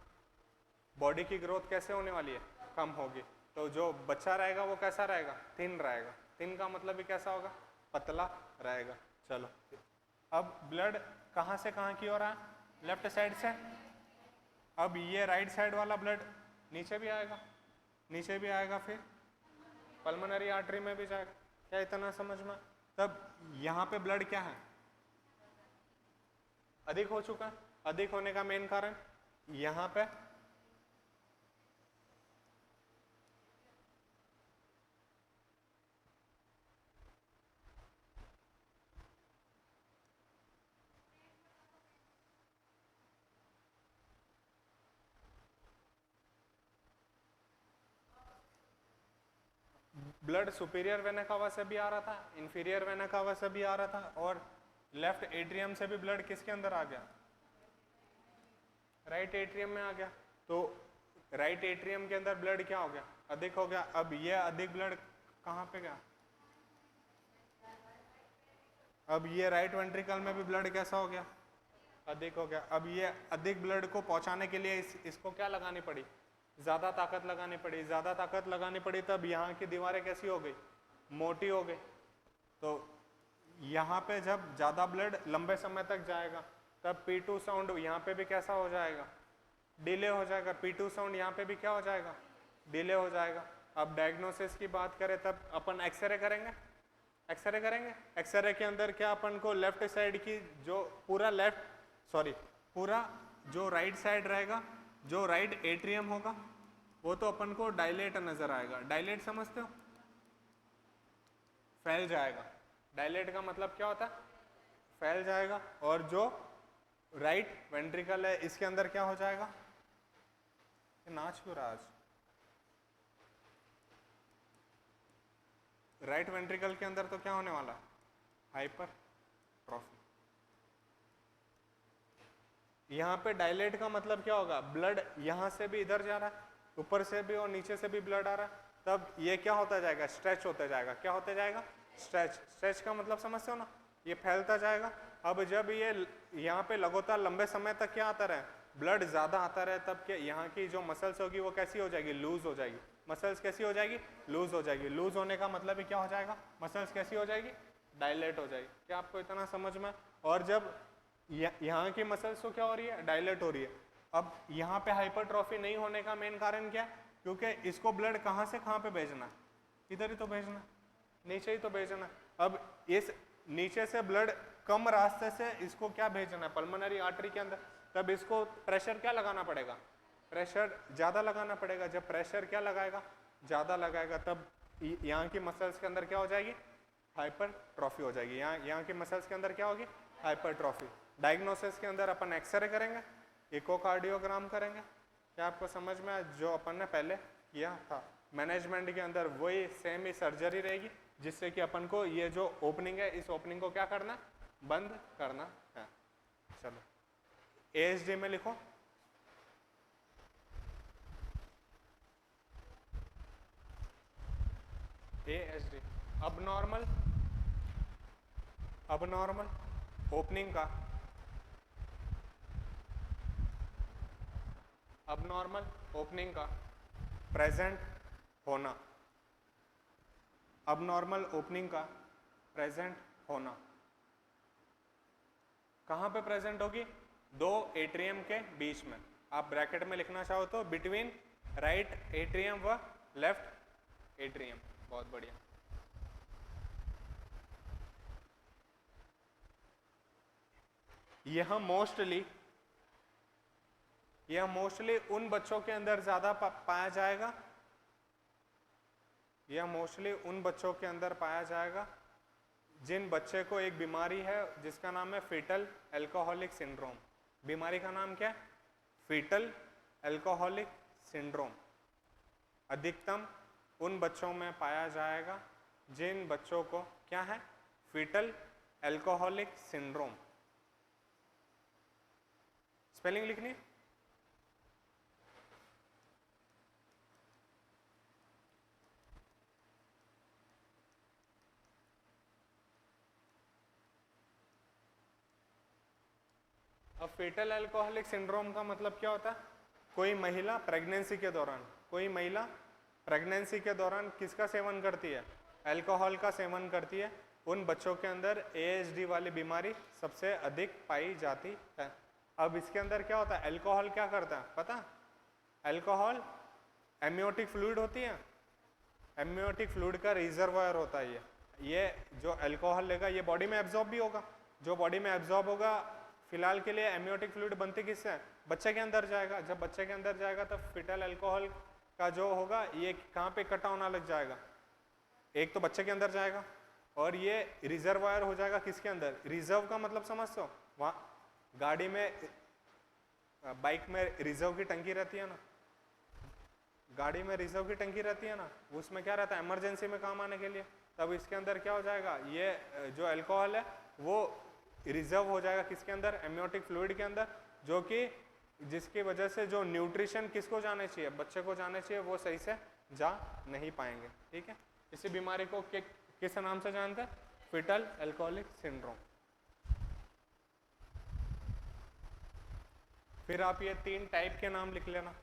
A: बॉडी की ग्रोथ कैसे होने वाली है? कम होगी। तो जो बच्चा रहेगा वो कैसा रहेगा? थिन रहेगा। थिन का मतलब भी कैसा होगा? पतला रहेगा। चलो अब ब्लड कहाँ से कहाँ की ओर आया? लेफ्ट साइड से। अब ये राइट साइड वाला ब्लड नीचे भी आएगा, नीचे भी आएगा, फिर पल्मोनरी आर्टरी में भी जाएगा। क्या इतना समझ में? तब यहाँ पे ब्लड क्या है? अधिक हो चुका है। अधिक होने का मेन कारण यहाँ पे ब्लड सुपीरियर वेना कावा से भी आ रहा था, इंफीरियर वेना कावा से भी आ रहा था, और लेफ्ट एट्रियम से भी ब्लड किसके अंदर आ गया? राइट एट्रियम में आ गया। तो राइट एट्रियम के अंदर ब्लड क्या हो गया? अधिक हो गया। अब ये अधिक ब्लड कहाँ पे गया? अब ये राइट वेंट्रिकल में भी ब्लड कैसा हो गया? अधिक हो गया। अब ये अधिक ब्लड को पहुंचाने के लिए इसको क्या लगानी पड़ी? ज़्यादा ताकत लगानी पड़ी। ज़्यादा ताकत लगानी पड़ी, तब यहाँ की दीवारें कैसी हो गई? मोटी हो गई। तो यहाँ पे जब ज़्यादा ब्लड लंबे समय तक जाएगा तब P2 साउंड यहाँ पे भी कैसा हो जाएगा? डिले हो जाएगा। P2 साउंड यहाँ पे भी क्या हो जाएगा? डिले हो जाएगा। अब डायग्नोसिस की बात करें तब अपन एक्सरे करेंगे। एक्सरे करेंगे। एक्सरे के अंदर क्या अपन को लेफ्ट साइड की जो पूरा जो राइट साइड रहेगा, जो राइट एट्रियम होगा, वो तो अपन को डायलेट नजर आएगा। डायलेट समझते हो? फैल जाएगा। डायलेट का मतलब क्या होता है? फैल जाएगा। और जो राइट वेंट्रिकल है इसके अंदर क्या हो जाएगा? नाच क्यों रहा आज? राइट वेंट्रिकल के अंदर तो क्या होने वाला? हाइपरट्रॉफी। यहाँ पे डायलेट का मतलब क्या होगा? ब्लड यहाँ से भी इधर जा रहा है, ऊपर से भी और नीचे से भी ब्लड आ रहा है, तब ये क्या होता जाएगा? स्ट्रेच होता जाएगा। क्या होता जाएगा? स्ट्रेच। स्ट्रेच का मतलब समझते हो ना? ये फैलता जाएगा। अब जब ये यहाँ पे लगातार लंबे समय तक क्या आता रहे? ब्लड ज़्यादा आता रहे, तब क्या यहाँ की जो मसल्स होगी वो कैसी हो जाएगी? लूज हो जाएगी। मसल्स कैसी हो जाएगी? लूज हो जाएगी। लूज होने का मतलब भी क्या हो जाएगा? मसल्स कैसी हो जाएगी? डायलेट हो जाएगी। क्या आपको इतना समझ में? और जब यहाँ की मसल्स तो क्या हो रही है? डायलेट हो रही है। अब यहाँ पे हाइपरट्रॉफी नहीं होने का मेन कारण क्या है? क्योंकि इसको ब्लड कहाँ से कहाँ पे भेजना? इधर ही तो भेजना, नीचे ही तो भेजना। अब इस नीचे से ब्लड कम रास्ते से इसको क्या भेजना है? पल्मोनरी आर्टरी के अंदर। तब इसको प्रेशर क्या लगाना पड़ेगा? प्रेशर ज़्यादा लगाना पड़ेगा। जब प्रेशर क्या लगाएगा? ज़्यादा लगाएगा, तब यहाँ की मसल्स के अंदर क्या हो जाएगी? हाइपरट्रॉफी हो जाएगी। यहाँ की मसल्स के अंदर क्या होगी? हाइपरट्रॉफी। डायग्नोसिस के अंदर अपन एक्सरे करेंगे, इकोकार्डियोग्राम करेंगे। क्या आपको समझ में आया? जो अपन ने पहले किया था। मैनेजमेंट के अंदर वही सेम ही सर्जरी रहेगी, जिससे कि अपन को ये जो ओपनिंग है, इस ओपनिंग को क्या करना? बंद करना है। चलो ASD में लिखो। ASD अबनॉर्मल ओपनिंग का, अबनॉर्मल ओपनिंग का प्रेजेंट होना। अब नॉर्मल ओपनिंग का प्रेजेंट होना कहाँ पे प्रेजेंट होगी? दो एट्रियम के बीच में। आप ब्रैकेट में लिखना चाहो तो बिटवीन राइट एट्रियम व लेफ्ट एट्रियम। बहुत बढ़िया। यह मोस्टली उन बच्चों के अंदर ज्यादा पाया जाएगा, यह मोस्टली उन बच्चों के अंदर पाया जाएगा जिन बच्चे को एक बीमारी है जिसका नाम है फीटल अल्कोहलिक सिंड्रोम। बीमारी का नाम क्या है? Fetal alcoholic syndrome. अधिकतम उन बच्चों में पाया जाएगा जिन बच्चों को क्या है? Fetal alcoholic syndrome. स्पेलिंग लिखनी। अब फेटल अल्कोहलिक सिंड्रोम का मतलब क्या होता है? कोई महिला प्रेगनेंसी के दौरान किसका सेवन करती है? अल्कोहल का सेवन करती है। उन बच्चों के अंदर ASD वाली बीमारी सबसे अधिक पाई जाती है। अब इसके अंदर क्या होता है? अल्कोहल क्या करता है पता? अल्कोहल एम्नियोटिक फ्लूइड होती है, एम्नियोटिक फ्लूइड का रिजर्वायर होता है ये जो अल्कोहल लेगा ये बॉडी में एब्जॉर्ब भी होगा। जो बॉडी में एब्जॉर्ब होगा फिलहाल के लिए एम्नियोटिक फ्लूइड बनती किससे है? बच्चे के अंदर जाएगा। जब बच्चे के अंदर जाएगा तब फिटल अल्कोहल का जो होगा ये कहाँ पे इकट्ठा होना लग जाएगा? एक तो बच्चे के अंदर जाएगा और ये रिजर्वायर हो जाएगा किसके अंदर? रिजर्व का मतलब समझते हो? वहाँ गाड़ी में बाइक में रिजर्व की टंकी रहती है ना, गाड़ी में रिजर्व की टंकी रहती है ना, उसमें क्या रहता है? इमरजेंसी में काम आने के लिए। तब इसके अंदर क्या हो जाएगा? ये जो अल्कोहल है वो रिजर्व हो जाएगा किसके अंदर? एम्नियोटिक फ्लूइड के अंदर, जो कि जिसकी वजह से जो न्यूट्रिशन किसको जाने चाहिए? बच्चे को जाने चाहिए, वो सही से जा नहीं पाएंगे। ठीक है, इसी बीमारी को किस नाम से जानते हैं? Fetal alcoholic syndrome. फिर आप ये 3 टाइप के नाम लिख लेना।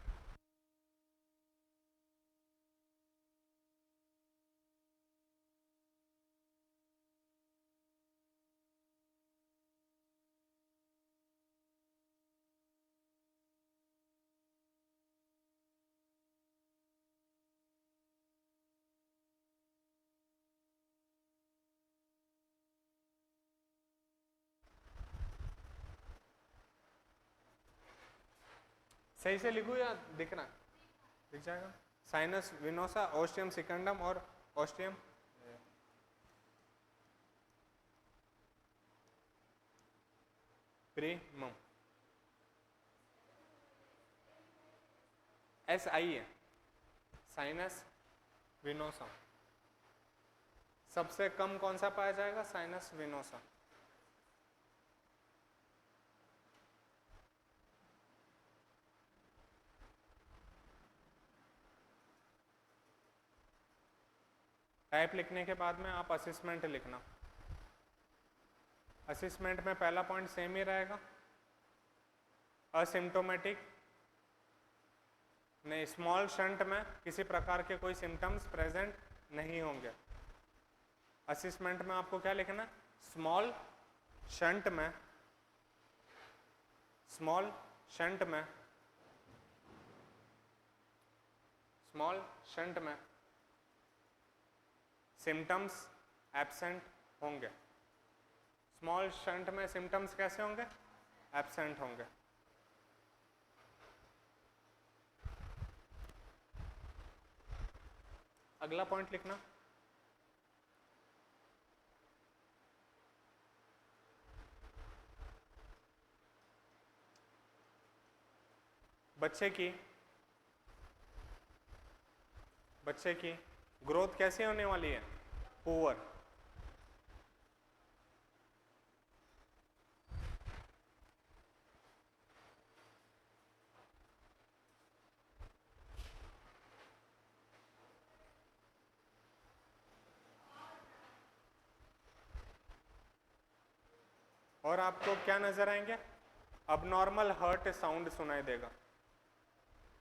A: सही से लिखूं या दिखना? दिख जाएगा। साइनस विनोसा, ओस्टियम सिकंडम और ओस्टियम प्रीमम। SI है, साइनस विनोसा। सबसे कम कौन सा पाया जाएगा? साइनस विनोसा। टाइप लिखने के बाद में आप असेसमेंट लिखना। असेसमेंट में पहला पॉइंट सेम ही रहेगा, असिम्टोमेटिक नहीं, स्मॉल शंट में किसी प्रकार के कोई सिम्टम्स प्रेजेंट नहीं होंगे। असेसमेंट में आपको क्या लिखना? स्मॉल शंट में, स्मॉल शंट में, स्मॉल शंट में सिम्टम्स एब्सेंट होंगे। स्मॉल शंट में सिम्टम्स कैसे होंगे? एब्सेंट होंगे। अगला पॉइंट लिखना, बच्चे की ग्रोथ कैसे होने वाली है? पुअर। और आपको क्या नजर आएंगे? अबनॉर्मल हर्ट साउंड सुनाई देगा।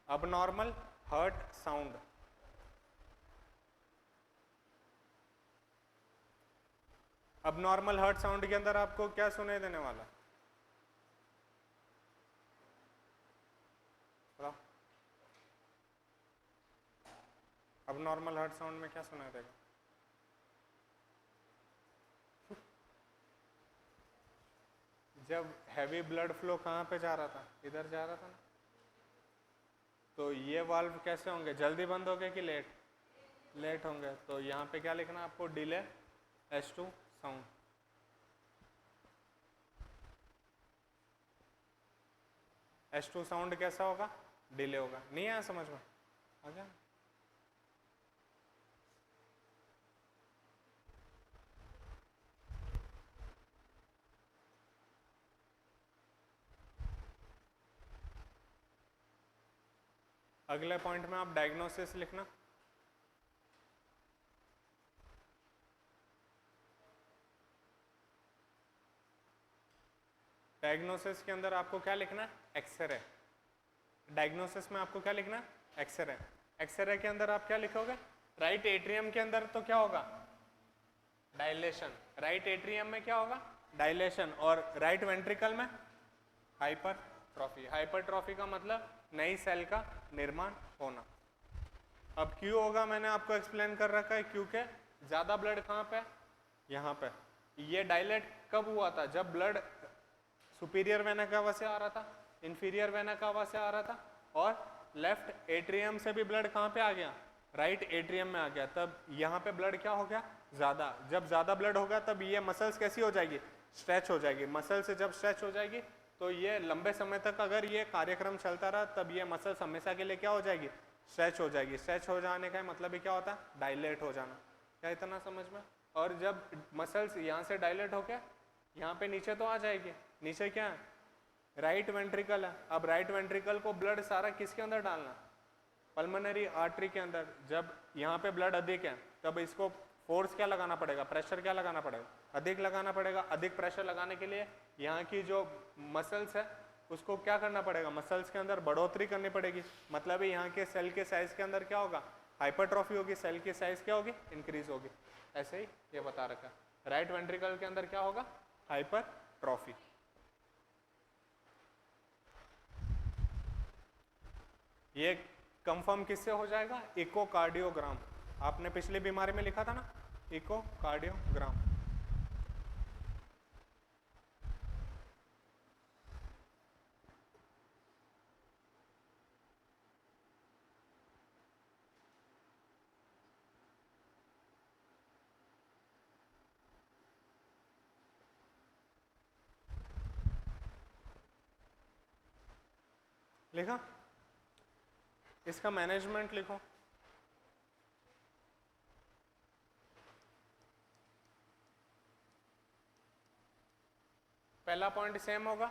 A: Abnormal heart sound. अब नॉर्मल हार्ट साउंड के अंदर आपको क्या सुनाई देने वाला? बताओ। अब नॉर्मल हार्ट साउंड में क्या सुनाई देगा? जब हैवी ब्लड फ्लो कहाँ पे जा रहा था? इधर जा रहा था ना। तो ये वाल्व कैसे होंगे? जल्दी बंद होंगे कि लेट? लेट होंगे। तो यहाँ पे क्या लिखना है आपको? Delay S2 sound. S2 sound कैसा होगा? डिले होगा। नहीं आया समझ में? आ गया? अगले पॉइंट में आप डायग्नोसिस लिखना। डायग्नोसिस के अंदर आपको क्या लिखना है? एक्सरे। डायग्नोसिस में आपको क्या लिखना है? एक्सरे। एक्सरे के अंदर आप क्या लिखोगे? राइट एट्रियम के अंदर तो क्या होगा? डायलेशन। राइट एट्रियम में क्या होगा? डायलेशन। और राइट वेंट्रिकल में हाइपरट्रॉफी। हाइपरट्रॉफी का मतलब नई सेल का निर्माण होना। अब क्यों होगा मैंने आपको एक्सप्लेन कर रखा है, क्योंकि ज्यादा ब्लड कहाँ पे? यहाँ पे। ये डायलेट कब हुआ था? जब ब्लड सुपीरियर वेना कावा से आ रहा था, इंफीरियर वेना कावा से आ रहा था, और लेफ्ट एट्रियम से भी ब्लड कहाँ पे आ गया? राइट एट्रियम में आ गया। तब यहाँ पे ब्लड क्या हो गया? ज्यादा। जब ज्यादा ब्लड होगा तब ये मसल्स कैसी हो जाएगी? स्ट्रेच हो जाएगी। मसल से जब स्ट्रेच हो जाएगी तो ये लंबे समय तक अगर ये कार्यक्रम चलता रहा तब ये मसल्स हमेशा के लिए क्या हो जाएगी? स्ट्रेच हो जाएगी। स्ट्रेच हो जाने का मतलब ही क्या होता है? डायलेट हो जाना। क्या इतना समझ में? और जब मसल्स यहाँ से डायलेट होके यहाँ पे नीचे तो आ जाएगी। नीचे क्या है? राइट वेंट्रिकल है। अब राइट वेंट्रिकल को ब्लड सारा किसके अंदर डालना? पल्मोनरी आर्टरी के अंदर। जब यहाँ पे ब्लड अधिक है तब इसको फोर्स क्या लगाना पड़ेगा? प्रेशर क्या लगाना पड़ेगा? अधिक लगाना पड़ेगा। अधिक प्रेशर लगाने के लिए यहाँ की जो मसल्स है उसको क्या करना पड़ेगा? मसल्स के अंदर बढ़ोतरी करनी पड़ेगी। मतलब यहाँ के सेल के साइज के अंदर क्या होगा? हाइपरट्रॉफी होगी। सेल की साइज क्या होगी? इंक्रीज होगी। ऐसे ही ये बता रखा है। राइट वेंट्रिकल के अंदर क्या होगा? हाइपरट्रॉफी। ये कंफर्म किससे हो जाएगा? इकोकार्डियोग्राम। आपने पिछली बीमारी में लिखा था ना, इकोकार्डियोग्राम। लिखा? इसका मैनेजमेंट लिखो। पहला पॉइंट सेम होगा,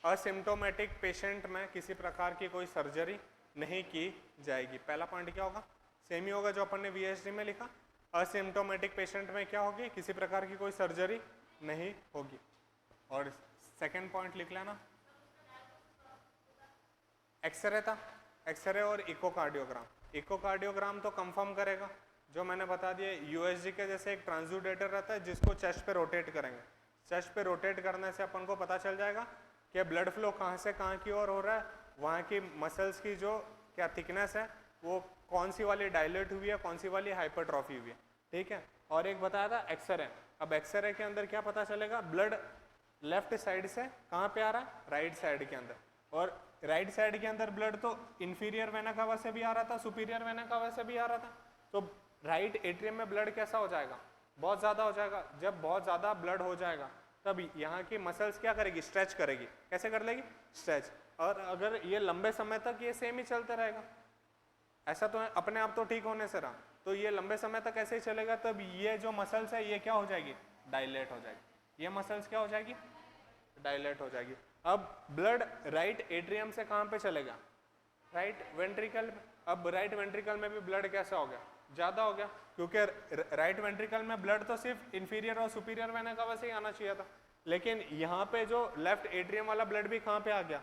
A: असिम्टोमेटिक पेशेंट में किसी प्रकार की कोई सर्जरी नहीं की जाएगी। पहला पॉइंट क्या होगा? सेम ही होगा जो अपन ने VSD में लिखा। असिम्टोमेटिक पेशेंट में क्या होगी? किसी प्रकार की कोई सर्जरी नहीं होगी। और सेकंड पॉइंट लिख लेना, एक्सरे था। एक्सरे और इकोकार्डियोग्राम। इकोकार्डियोग्राम तो कंफर्म करेगा, जो मैंने बता दिया। USG के जैसे एक ट्रांसड्यूटेटर रहता है जिसको चेस्ट पे रोटेट करेंगे। चेस्ट पे रोटेट करने से अपन को पता चल जाएगा कि ब्लड फ्लो कहाँ से कहाँ की ओर हो रहा है, वहाँ की मसल्स की जो क्या थिकनेस है वो कौन सी वाली डायलेट हुई है, कौन सी वाली हाइपरट्रॉफी हुई है। ठीक है। और एक बताया था एक्सरे। अब एक्सरे के अंदर क्या पता चलेगा? ब्लड लेफ्ट साइड से कहाँ पे आ रहा है? राइट साइड के अंदर। और राइट साइड के अंदर ब्लड तो इंफीरियर वेना कावा से भी आ रहा था, सुपीरियर वेना कावा से भी आ रहा था। तो राइट एट्रियम में ब्लड कैसा हो जाएगा? बहुत ज़्यादा हो जाएगा। जब बहुत ज़्यादा ब्लड हो जाएगा तब यहाँ की मसल्स क्या करेगी? स्ट्रेच करेगी। कैसे कर लेगी? स्ट्रेच। और अगर ये लंबे समय तक ये सेम ही चलता रहेगा, ऐसा तो है अपने आप तो ठीक होने से रहा, तो ये लंबे समय तक ऐसे ही चलेगा, तब ये जो मसल्स है ये क्या हो जाएगी? डायलेट हो जाएगी। ये मसल्स क्या हो जाएगी? डायलेट हो जाएगी। अब ब्लड राइट एट्रियम से कहाँ पे चलेगा? Right ventricle. अब राइट वेंट्रिकल में भी ब्लड कैसा हो गया? ज़्यादा हो गया, क्योंकि राइट वेंट्रिकल में ब्लड तो सिर्फ इंफीरियर और सुपीरियर वेना कावा से ही आना चाहिए था, लेकिन यहाँ पे जो लेफ्ट एट्रियम वाला ब्लड भी कहाँ पे आ गया?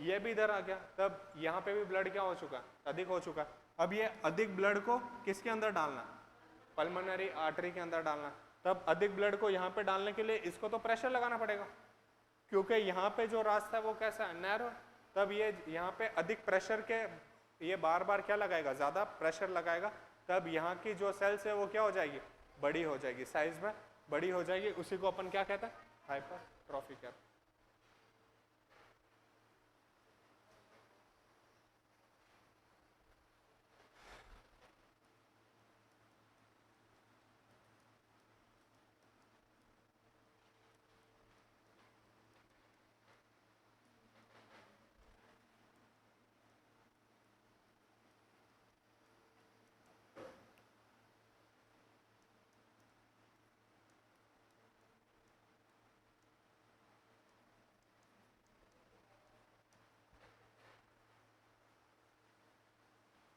A: ये भी इधर आ गया। तब यहाँ पे भी ब्लड क्या हो चुका? अधिक हो चुका। अब ये अधिक ब्लड को किसके अंदर डालना? पल्मोनरी आर्टरी के अंदर डालना। तब अधिक ब्लड को यहाँ पे डालने के लिए इसको तो प्रेशर लगाना पड़ेगा, क्योंकि यहाँ पे जो रास्ता है वो कैसा है, नैरो। तब ये यहाँ पे अधिक प्रेशर के, ये बार बार क्या लगाएगा, ज़्यादा प्रेशर लगाएगा, तब यहाँ की जो सेल्स है वो क्या हो जाएगी, बड़ी हो जाएगी, साइज में बड़ी हो जाएगी। उसी को अपन क्या कहते हैं, हाइपरट्रॉफी कहते हैं।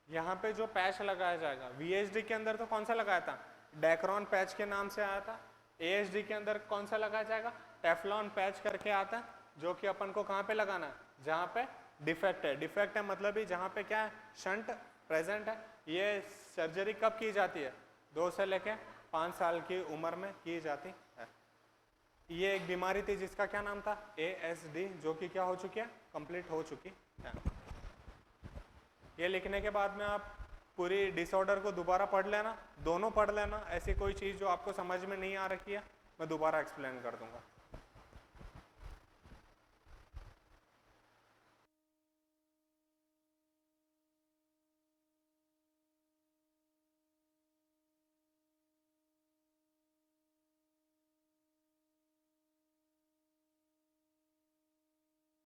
A: यहाँ पे जो पैच लगाया जाएगा, VHD के अंदर तो कौन सा लगाया था, डेक्रॉन पैच के नाम से आया था। AHD के अंदर कौन सा लगाया जाएगा, टेफ्लॉन पैच करके आता है, जो कि अपन को कहाँ पे लगाना है, जहाँ पे डिफेक्ट है। डिफेक्ट है मतलब ही जहाँ पे क्या है, शंट प्रेजेंट है। ये सर्जरी कब की जाती है, 2 से लेके 5 साल की उम्र में की जाती है। ये एक बीमारी थी जिसका क्या नाम था, ASD, जो कि क्या हो चुकी है, कंप्लीट हो चुकी है। ये लिखने के बाद में आप पूरी डिसऑर्डर को दोबारा पढ़ लेना, दोनों पढ़ लेना। ऐसी कोई चीज़ जो आपको समझ में नहीं आ रखी है मैं दोबारा एक्सप्लेन कर दूंगा।